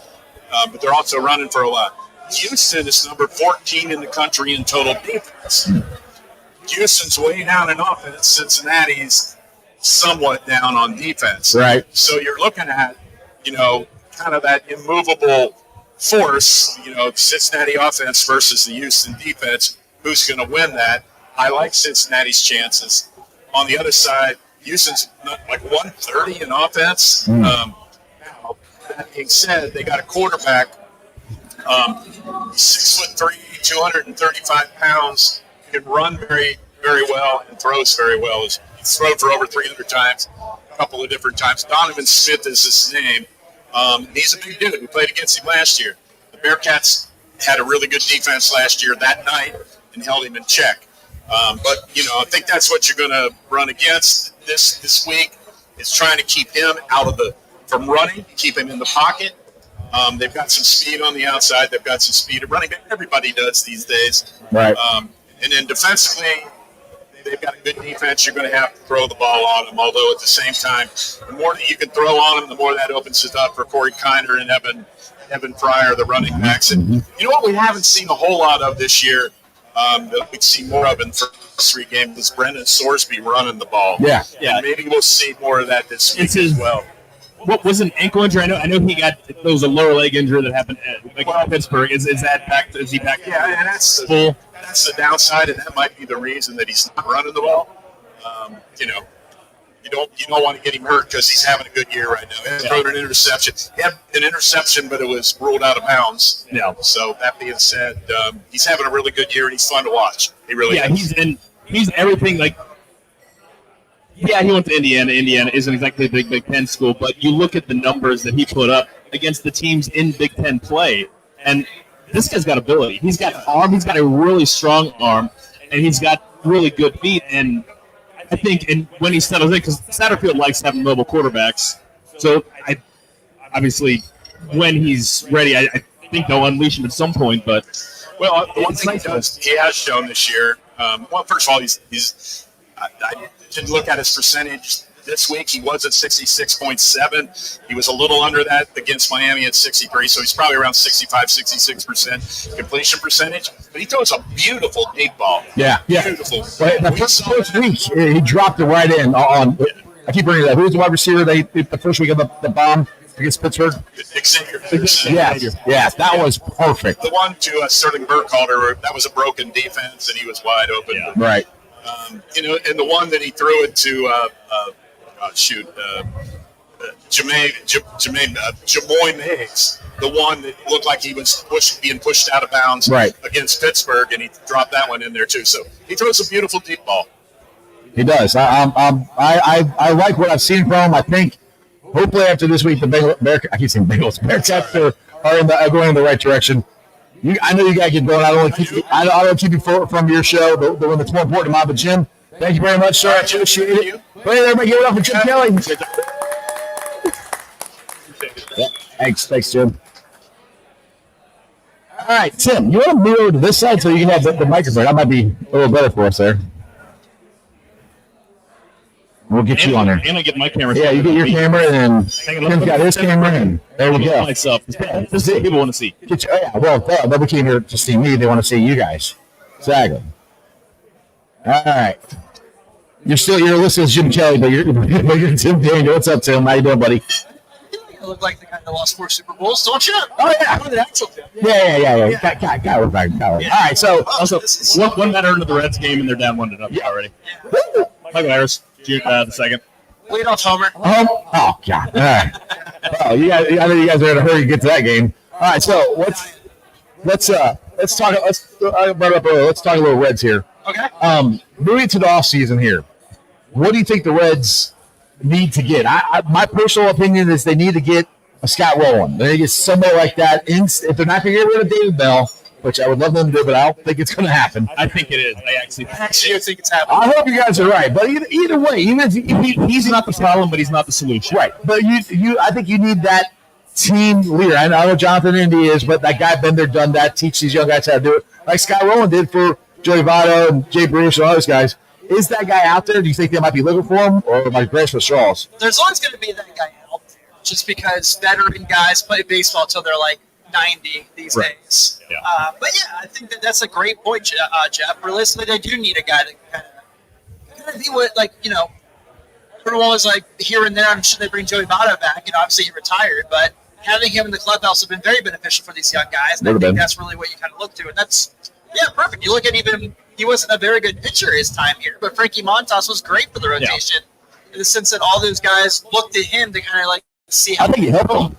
but they're also running for a lot. Houston is number 14 in the country in total defense. Houston's way down in offense. Cincinnati's somewhat down on defense. Right. So you're looking at, kind of that immovable force, Cincinnati offense versus the Houston defense. Who's going to win that? I like Cincinnati's chances. On the other side, Houston's like 130 in offense. Now, that being said, they got a quarterback, 6'3", 235 pounds, can run very, very well and throws very well. He's thrown for over 300 times, a couple of different times. Donovan Smith is his name. He's a big dude. We played against him last year. The Bearcats had a really good defense last year that night and held him in check. But I think that's what you're going to run against this week is trying to keep him from running, keep him in the pocket. They've got some speed on the outside. They've got some speed at running back. Everybody does these days. Right. And then defensively, they've got a good defense. You're going to have to throw the ball on them, although at the same time, the more that you can throw on them, the more that opens it up for Corey Kiner and Evan Fryer, the running backs. And you know what we haven't seen a whole lot of this year that we'd see more of in the first 3 games is Brendan Sorsby running the ball. Yeah. And maybe we'll see more of that this week as well. What was an ankle injury? I know he got there was a lower leg injury that happened at Pittsburgh. Is that back? Is he back? Yeah, and that's the downside, and that might be the reason that he's not running the ball. You don't want to get him hurt because he's having a good year right now. He thrown an interception. He had an interception, but it was ruled out of bounds. Yeah. So that being said, he's having a really good year, and he's fun to watch. He really is. he's everything. Like, yeah, he went to Indiana. Indiana isn't exactly a Big Ten school, but you look at the numbers that he put up against the teams in Big Ten play, and this guy's got ability. He's got arm. He's got a really strong arm, and he's got really good feet. And I think, and when he settles in, because Satterfield likes having mobile quarterbacks, so obviously when he's ready, I think they'll unleash him at some point. But well, the one thing he has shown this year. Well, first of all, he's I didn't look at his percentage this week. He was at 66.7. He was a little under that against Miami at 63, so he's probably around 65, 66% completion percentage. But he throws a beautiful deep ball. Yeah. Beautiful. Well, the first week, he dropped it right in on. I keep bringing that. Who's the wide receiver? The first week of the bomb against Pittsburgh. Xavier. Yes, that was perfect. The one to Sterling Burkhalter, that was a broken defense, and he was wide open. Yeah. Right. And the one that he threw it to, Jamoy Meigs, the one that looked like he was being pushed out of bounds against Pittsburgh, and he dropped that one in there too. So he throws a beautiful deep ball. He does. I like what I've seen from him. I think hopefully after this week, the Bearcats are going in the right direction. I know you got to get going. I don't want to keep you from your show, the one that's more important to mine. But Jim, thank you very much, sir. I appreciate it. Wait, everybody, give it up for Jim Kelly. Yeah, thanks, Jim. All right, Tim, you want to move over to this side so you can have the microphone? That might be a little better for us there. We'll get you on there. And I get my camera. Yeah, you get your camera, and then Tim's got his camera, and there we go. Myself. This is what people want to see. Nobody came here to see me. They want to see you guys. Exactly. All right. You're listening to Jim Kelly, but you're Tim Daniel. What's up, Tim? How you doing, buddy? I look like the guy that lost 4 Super Bowls, don't you? Oh, yeah. I'm the actual Tim. Yeah. Got it. All right, so Also, one batter into the Reds game, and they're down 1-0 already. Yeah. Michael Harris, the second. Lead off homer. Oh, God. All right. I know you guys are in a hurry to get to that game. All right, so let's talk. I brought it up earlier. Let's talk a little Reds here. Okay. Moving to the off season here, what do you think the Reds need to get? My personal opinion is they need to get a Scott Rowland. They need to get somebody like that. If they're not going to get rid of David Bell, which I would love them to do, but I don't think it's going to happen. I think it is. I actually think it's happening. I hope you guys are right, but either way, even if he's not the problem, but he's not the solution. Right, but I think you need that team leader. I know Jonathan Indy is, but that guy been there, done that. Teach these young guys how to do it, like Scott Rowland did for Joey Votto and Jay Bruce and all those guys. Is that guy out there? Do you think they might be looking for him, or might grasp the straws? There's always going to be that guy out there, just because veteran guys play baseball till they're like 90 these days. Yeah. But yeah, I think that's a great point, Jeff. Realistically, they do need a guy that kind of be what, everyone was like here and there. I'm sure they bring Joey Votto back, and obviously he retired, but having him in the clubhouse has been very beneficial for these young guys. And I think that's really what you kind of look to, and that's perfect. You look at he wasn't a very good pitcher his time here, but Frankie Montas was great for the rotation in the sense that all those guys looked at him to kind of see how. I think he helped them.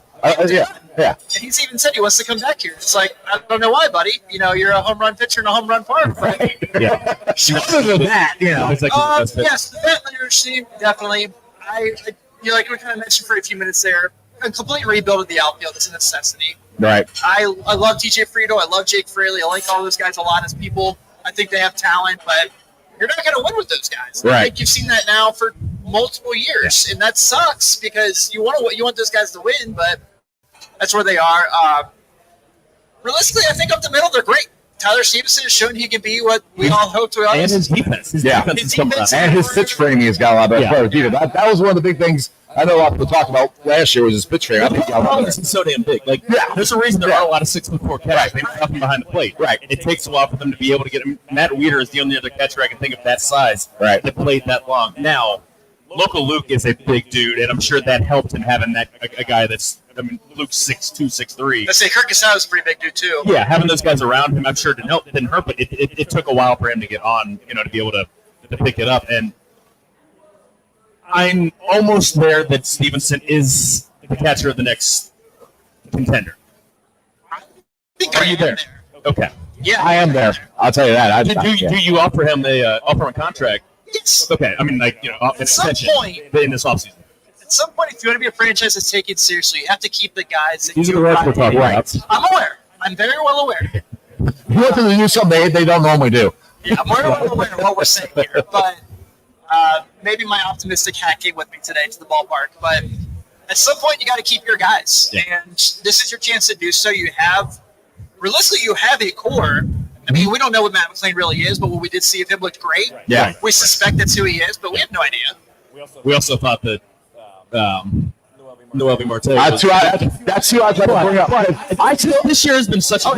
Yeah. And he's even said he wants to come back here. It's like, I don't know why, buddy. You're a home run pitcher in a home run park. But Other than that, it's like yes, the vet team definitely. Like we kind of mentioned for a few minutes there, a complete rebuild of the outfield is a necessity. Right. I love TJ Frito. I love Jake Fraley. I like all those guys a lot as people. I think they have talent, but you're not going to win with those guys. Right. I think you've seen that now for multiple years, and that sucks because you want those guys to win, but that's where they are. Realistically, I think up the middle, they're great. Tyler Stevenson has shown he can be what we all hoped. And his defense. His defense is coming up. And his pitch framing has got a lot better. Yeah. That was one of the big things I know a lot of people talked about last year was his pitch framing. I think he's so damn big. There's a reason there are a lot of 6'4" catchers. They have nothing behind the plate. Right. It takes a while for them to be able to get him. Matt Weeder is the only other catcher I can think of that size that played that long. Now, Local Luke is a big dude, and I'm sure that helped him having a guy that's. Luke's 6'2", 6'3". Let's say Kirk Casale is a pretty big dude too. Yeah, having those guys around him, I'm sure didn't hurt, but it took a while for him to get on, to be able to pick it up. And I'm almost there that Stevenson is the catcher of the next contender. I think Are you there? Okay. Yeah, I am there. I'll tell you that. Do you offer him a contract? Yes. Okay, I mean, like, an extension in this offseason. At some point, if you want to be a franchise that's taking it seriously, you have to keep the guys that These are you the words we're talking about. I'm aware. I'm very well aware. You want them to do something they don't normally do. Yeah, I'm very well aware of what we're saying here. But maybe my optimistic hat came with me today to the ballpark. But at some point, you got to keep your guys. Yeah. And this is your chance to do so. Realistically, you have a core. I mean, we don't know what Matt McLean really is, but what we did see of him looked great. Yeah. We suspect that's who he is, but we have no idea. We also thought that Noel Marte. That's who I'd like to bring up. This year has been such a.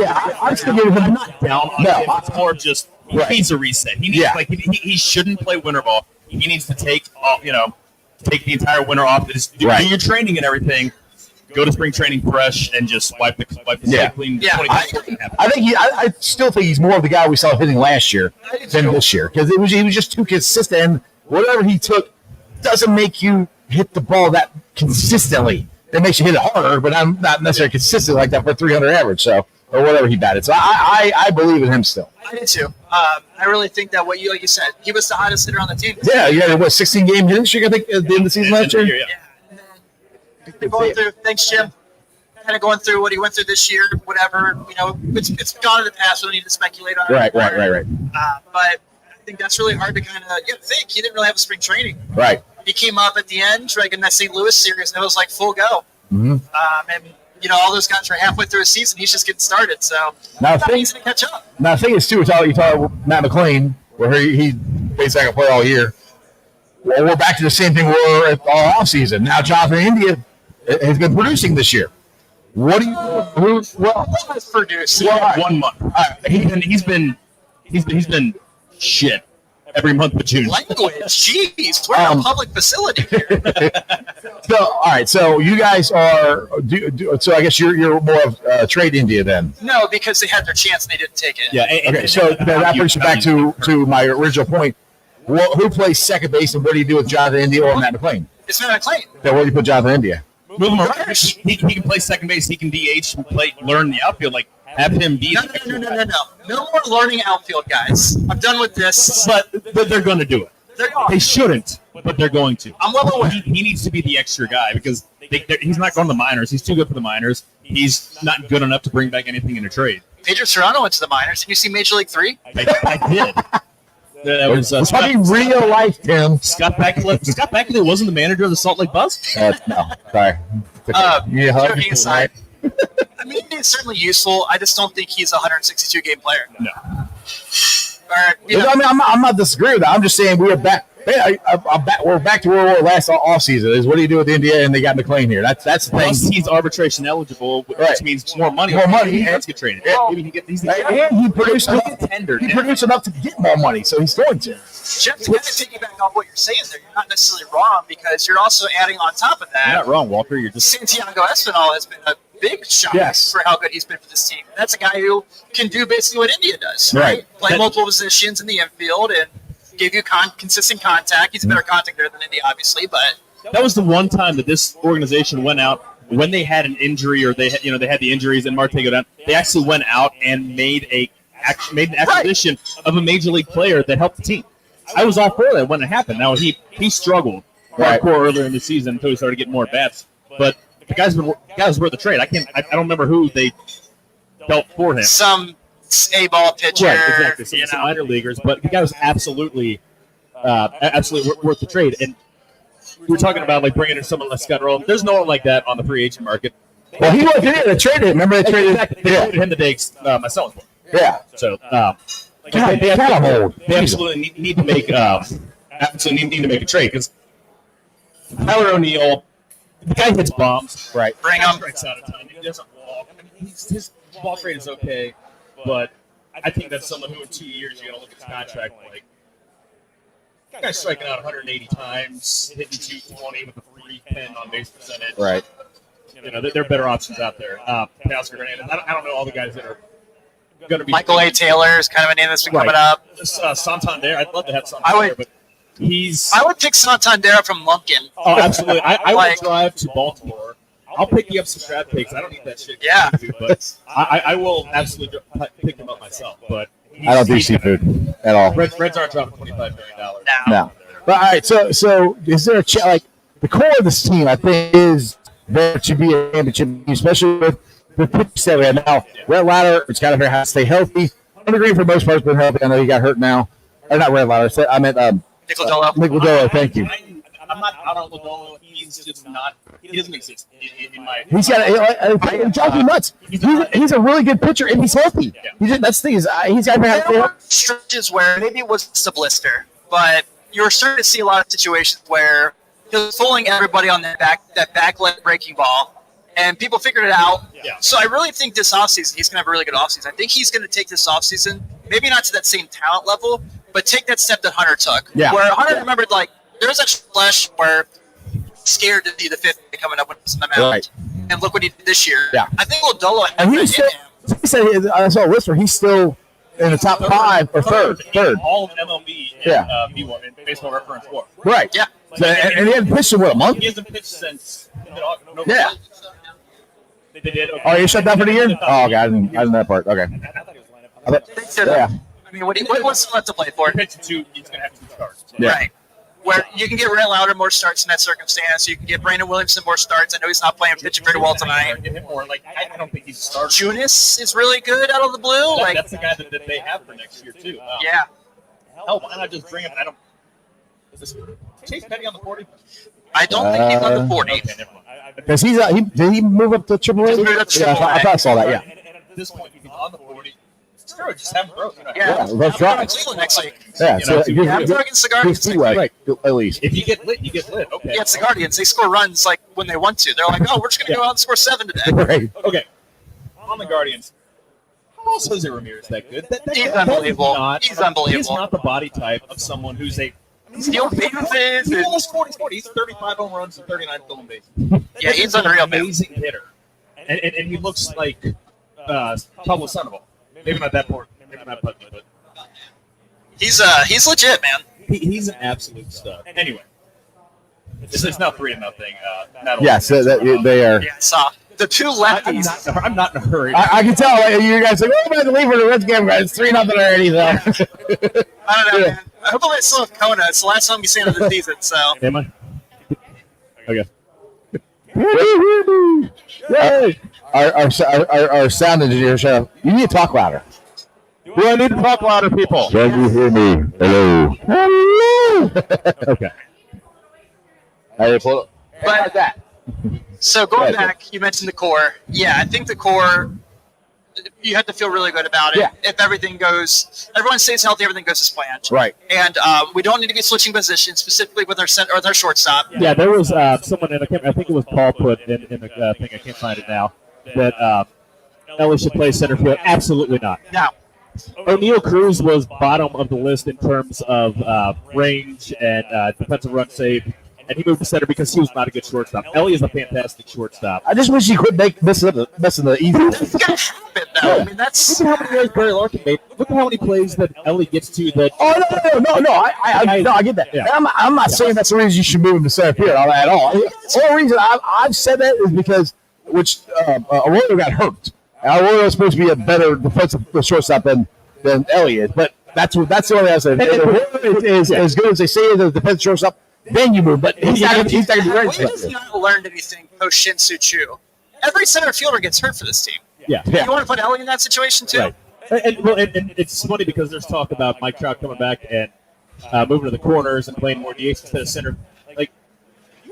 I'm still giving him. I'm not down on him. It's more just he needs a reset. He needs he shouldn't play winter ball. He needs to take the entire winter off. Just do your training and everything. Go to spring training fresh and just wipe the slate clean. Yeah, I still think he's more of the guy we saw hitting last year than this year because he was just too consistent. And whatever he took doesn't make you hit the ball that consistently. It makes you hit it harder, but I'm not necessarily consistent like that for 300 average. So or whatever he batted. So I believe in him still. I did too. I really think that like you said, he was the hottest hitter on the team. Yeah, you had 16 game hitting streak I think at the end of the season last year. Yeah. Going through, thanks, Jim. Kind of going through what he went through this year, whatever. It's gone in the past. We don't need to speculate on it. Right. But I think that's really hard to kind of think. He didn't really have a spring training. Right. He came up at the end, like in that St. Louis series, and it was like full go. Mm-hmm. And all those guys are halfway through a season. He's just getting started, so it's easy to catch up. Now the thing is too, you talk about Matt McLean, where he basically can play all year. Well, we're back to the same thing we were at all offseason. Now Jonathan India has been producing this year. What do you? He's produced. 1 month. He's been shit every month of June. Language, jeez, we're in a public facility here. So you guys are. So I guess you're more of trade India then. No, because they had their chance and they didn't take it. Yeah. Okay. So that brings you back to my original point. Who plays second base and what do you do with Jonathan India or Matt McLean? It's Matt McLean. Then where do you put Jonathan India? Move him around. He can play second base. He can DH and learn the outfield. Like have him be. No. No more learning outfield, guys. I'm done with this. But they're going to do it. They shouldn't, but they're going to. I'm well aware. He needs to be the extra guy because he's not going to the minors. He's too good for the minors. He's not good enough to bring back anything in a trade. Pedro Serrano went to the minors. Did you see Major League 3? I did. That was talking real life, Tim. Scott Bakula wasn't the manager of the Salt Lake Buzz? No, sorry. Joking aside, I mean, he's certainly useful. I just don't think he's a 162 game player. No. I'm not disagreeing with that. I'm just saying we are back. We're back to where we were last off season. Is what do you do with India and they got McLean here? That's the thing. Plus he's arbitration eligible, which means more money. He has to get traded. And he produced enough to get more money, so he's going to. Jeff, to kind of piggyback off what you're saying there, you're not necessarily wrong because you're also adding on top of that. You're not wrong, Walker. You're just Santiago Espinal has been a big shot for how good he's been for this team. That's a guy who can do basically what India does, right? Play multiple positions in the infield and give you consistent contact. He's a better contact there than India, obviously, but that was the one time that this organization went out when they had an injury or they had the injuries and Marte go down. They actually went out and made an acquisition of a major league player that helped the team. I was all for that when it happened. Now he struggled hardcore earlier in the season until he started getting more at bats, but the guy's worth the trade. I don't remember who they dealt for him. Some A-ball pitcher, right? Exactly. Some minor leaguers, but the guy was absolutely worth the trade. And we were talking about bringing in someone like Scott Rowland. There's no one like that on the free agent market. Well, he wasn't in. They traded him. Remember they traded him the day myself. Yeah. So they absolutely need to make a trade because Tyler O'Neill, the guy hits bombs. Right. Bring him. Strikes out a ton. He doesn't walk. I mean, his ball rate is okay, but I think that's someone who in 2 years you're gonna look at his contract like. Guy's striking out 180 times, hitting 220 with a 310 on base percentage. Right. There are better options out there. Pascal Hernandez. I don't know all the guys that are going to be. Michael A. Taylor is kind of a name that's been coming up. Santander. I'd love to have Santander, but I would pick Santander from Lumpkin. Oh, absolutely. I would drive to Baltimore. I'll pick you up some draft picks. I don't need that shit. Yeah. But I will absolutely pick them up myself. But I don't do seafood at all. Reds aren't dropping $25 million. No. But all right, so is there a like the core of this team? I think is there to be a championship, especially with the pitch that we have now. Red Ladder, it's got to stay healthy. Hunter Green for the most part has been healthy. I know he got hurt now. Or not Red Ladder. I meant Nick Lodolo. Nick Lodolo. Thank you. I'm not out on Lodolo. He's just not. He doesn't exist in my. He's got. It drives me nuts. He's a really good pitcher and he's healthy. Yeah. That's the thing is he's got to There were stretches where maybe it was just a blister, but you were starting to see a lot of situations where he was fooling everybody on that back leg breaking ball, and people figured it out. Yeah. So I really think this offseason he's going to have a really good offseason. I think he's going to take this offseason, maybe not to that same talent level, but take that step that Hunter took. Yeah. Where Hunter remembered, like, there was that flash where scared to see the fifth coming up when he was in the mound. Right. And look what he did this year. Yeah. I think Lodolo And has he's that still. in him. He said I saw a list where he's still in the top 5 or third. in all of MLB and Yeah. B1 in baseball reference war. Right. Yeah. So, and he hadn't pitched in, what, a month? He hasn't pitched since November. Yeah. They did. Okay. Oh, you shut down for the year? Oh, okay. I didn't know that part. Okay. I thought he was lined up. They said, Yeah. I mean, what's left to play for? Pitching 2, he's going to have 2 starts. So. Yeah. Right. Where you can get Ray Lauder more starts in that circumstance. You can get Brandon Williamson more starts. I know he's not playing pitching very well tonight. Get him more. Like, I don't think he's a starter. Junis is really good out of the blue. Like, That's the guy that they have for next year, too. yeah. Hell, why not just bring him? I don't. Is this Chase Petty on the 40? I don't think he's on the 40. Okay, never mind. Because did he move up to AAA? He moved up to Yeah, I thought I saw that, yeah. And at this point, if he's on the 40, steroids just have growth. Yeah. let's I'm drop going it. to Cleveland next week. Yeah, You so know, give Yeah, I'm throwing Cigar give T-Way, at least. If you get lit, you get lit. Okay. Yeah, it's the Guardians. They score runs like when they want to. They're like, oh, we're just going to go out and score 7 today. Right. Okay. On the Guardians. How else is Ramirez that good? He's unbelievable. He's He's unbelievable. not the body type of someone who's a. Steal bases. He almost 40. He's 35 home runs and 39 stolen bases. Yeah, he's unreal, man. Amazing hitter, and he looks like Pablo Sandoval. Maybe not that poor. Maybe not Putney, but He's legit, man. he's an absolute stud. Anyway, it's now 3-0. Yes, they are. Yeah, so the two lefties. I'm not in a hurry. I can tell you guys like, oh, I'm about to leave for the Reds game, guys. It's 3-0 already, though. I don't know, man. I hope I still have Kona. It's the last time we see him of the season, so. Am I? Okay. Yay! Our sound engineer, you need to talk louder. Do I need to talk louder, people? Can you hear me? Hello. Hello. Okay. Hey, pull up. But that. So going back, you mentioned the core. Yeah, I think the core, you have to feel really good about it. Yeah. If everything goes, everyone stays healthy, everything goes as planned. Right. And we don't need to be switching positions, specifically with our center or their shortstop. Yeah, there was someone, I think it was Paul put in the thing, I can't find it now, that Ellis should play center field. Absolutely not. Now, O'Neal Cruz was bottom of the list in terms of range and defensive run save, and he moved to center because he was not a good shortstop. Ellie is a fantastic shortstop. I just wish he quit messing the easy. it's gonna happen though. I mean, that's Look at how many yards Barry Larkin made. Look at how many plays that Ellie gets to that. Oh no! I get that. Yeah. I'm not saying that's the reason you should move him to center field at all. The only reason I've said that is because Arroyo got hurt. Arroyo is supposed to be a better defensive shortstop than Elliott, but that's the only thing I said. If is as good as they say as a defensive shortstop, then you move. But he's not going to be ready. we just not learned anything post Shin-Soo Choo. Every center fielder gets hurt for this team. Yeah. You want to put Ellie in that situation too? Right. And it's funny because there's talk about Mike Trout coming back and moving to the corners and playing more DH instead of center. Like,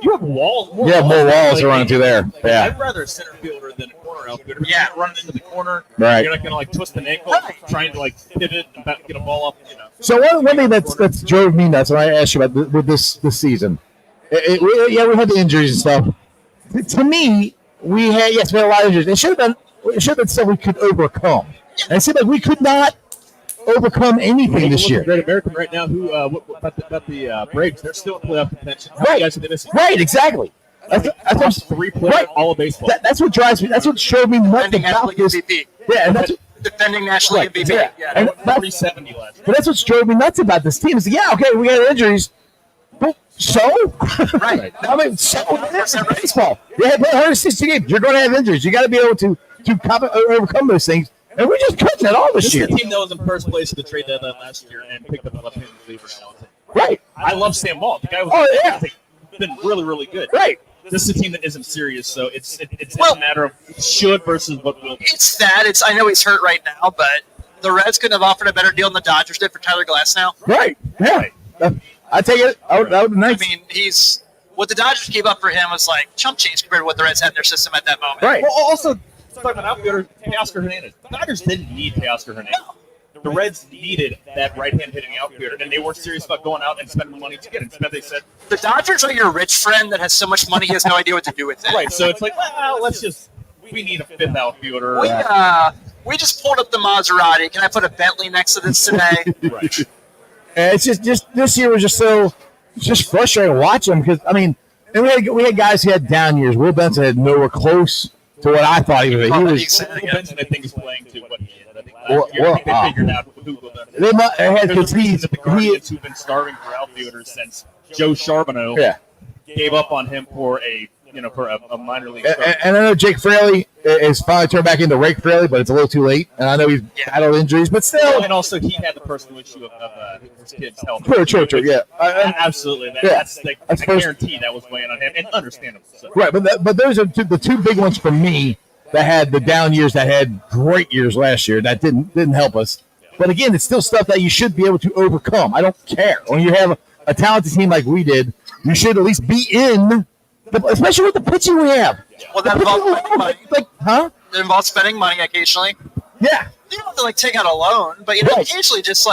you have walls. More walls running through there. Yeah. I'd rather a center fielder than a corner outfielder. Yeah. You're not running into the corner. Right. You're not going to like twist an ankle, trying to like pivot and get a ball up. You know. So one thing that's drove me nuts when I asked you about with this season, we had the injuries and stuff. To me, we had a lot of injuries. It should have been stuff we could overcome. And it seemed like we could not overcome anything this year. Great American right now. Who about the Braves? They're still in playoff contention. How many guys are they missing? Right, exactly. That's 3 players right. all of baseball. That's what drives me. That's what showed me nuts Defending National about this. MVP. Yeah, and that's Defending National Right, MVP. yeah. And 370 last. but that's what drove me nuts about this team. Is okay, we got injuries. But so? Right. I mean, so that's baseball. You have 160 games. You're going to have injuries. You got to be able to overcome those things. And we're just cutting it all this year. This is the team that was in first place at the trade deadline last year and picked up a left-handed reliever. Right. I love Sam Ball. The guy was been really, really good. Right. This is a team that isn't serious, so it's a matter of should versus what will. It's that. I know he's hurt right now, but the Reds couldn't have offered a better deal than the Dodgers did for Tyler Glasnow. Right. Yeah. I take it. That would be nice. I mean, what the Dodgers gave up for him was like chump change compared to what the Reds had in their system at that moment. Right. Well, also, talking about outfielder, Teoscar Hernandez. The Dodgers didn't need Teoscar Hernandez. No. The Reds needed that right-hand hitting outfielder, and they weren't serious about going out and spending the money to get him. Instead, they said, The Dodgers are your rich friend that has so much money he has no idea what to do with it. right, so it's like, well, we need a fifth outfielder. We just pulled up the Maserati. Can I put a Bentley next to this today? Right. And it's just this year was just frustrating to watch him because, I mean, and we had guys who had down years. Will Benson had nowhere close to what I thought he was. Will Benson, I think, is playing to what he is. I think they figured out who Will Benson is. There's a reason that the Guardians, who've been starving for outfielders since Joe Charbonneau, gave up on him for a minor league start. And I know Jake Fraley is finally turned back into Rake Fraley, but it's a little too late. And I know he's battled injuries, but still. And also, he had the personal issue of his kid's health. True, yeah. Absolutely. That's I guarantee that was weighing on him, and understandable. So. Right, but those are the two big ones for me that had the down years, that had great years last year that didn't help us. But again, it's still stuff that you should be able to overcome. I don't care. When you have a talented team like we did, you should at least be in, especially with the pitching we have. Well, that involves spending money. It involves spending money occasionally. Yeah. You don't have to take out a loan, but occasionally just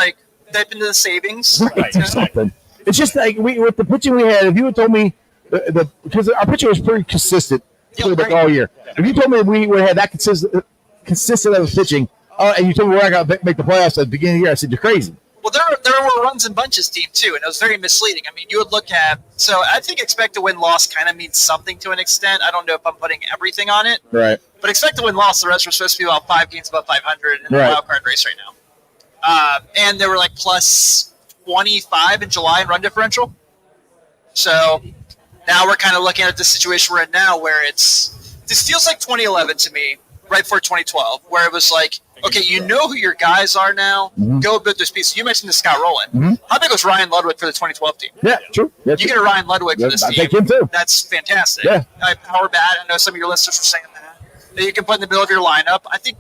dip into the savings. Right. Something. It's just like with the pitching we had. If you had told me because our pitching was pretty consistent all year. If you told me we would have that consistent of pitching, and you told me we're not going to make the playoffs at the beginning of the year, I said you're crazy. Well, there were runs and bunches team too, and it was very misleading. I mean, you would look at I think expect to win loss kind of means something to an extent. I don't know if I'm putting everything on it, right? But expect to win loss. The rest were supposed to be about 5 games above 500 in the wild card race right now, and they were like plus 25 in July in run differential. So now we're kind of looking at the situation we're in now, where this feels like 2011 to me, right before 2012, where it was like, okay, you know who your guys are now. Mm-hmm. Go build this piece. You mentioned the Scott Rowland. Mm-hmm. How big was Ryan Ludwig for the 2012 team? Yeah, true. You get a Ryan Ludwig for this team. I take him too. That's fantastic. Yeah. Power bat. I know some of your listeners were saying that you can put in the middle of your lineup. I think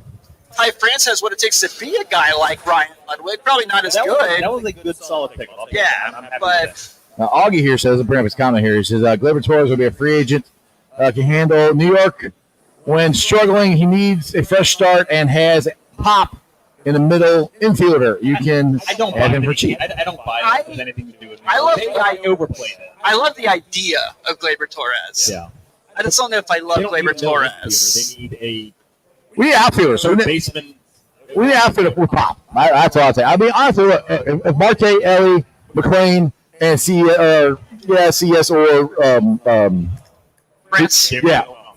Ty France has what it takes to be a guy like Ryan Ludwig. Probably not as good. That was a good, solid pick. But Augie here says, I'll bring up his comment here. He says, Gleyber Torres will be a free agent. Can handle New York. When struggling, he needs a fresh start and has pop in the middle infielder. You can have him for cheap. I don't buy it. It has anything to do with me. I love overplayed it. I love the idea of Gleyber Torres. Yeah. I just don't know if I love Gleyber Torres. They need we need outfielders. So baseman. We need outfielder with pop. That's all I'll say. I mean, honestly, look, if Marte, Ellie, McLean, and CS or France.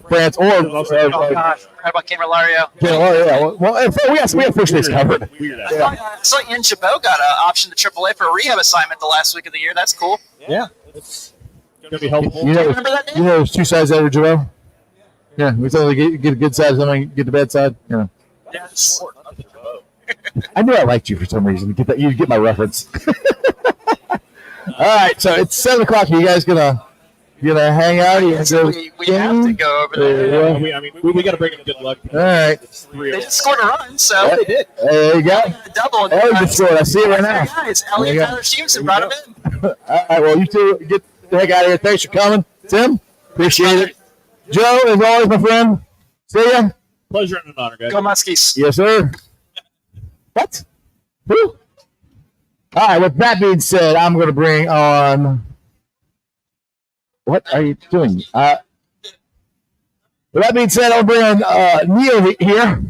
France or gosh, how about Cameron Lario? We have first base covered. I saw Ian Chabot got an option to AAA for a rehab assignment the last week of the year. That's cool. Yeah, it's gonna be helpful. Remember that name? You know, there's two sides of Chabot. Yeah, we only get a good side, something get the bad side. Yeah. Yes. I knew I liked you for some reason. You get my reference. All right, so it's 7:00. Are you guys gonna hang out? We have to go over there. We got to bring them good luck. All right. They just scored a run, so they did. There you go. The double. Ellie just scored. I see it right now. Guys, Ellie and Tyler Stevenson brought him in. All right, well, you two get the heck out of here. Thanks for coming, Tim. Appreciate it. Joe, as always, my friend. See ya. Pleasure and an honor, guys. Go Muskies. Yes, sir. What? Who? All right, with that being said, I'm going to bring on. What are you doing? With that being said, I'll bring on Neil here.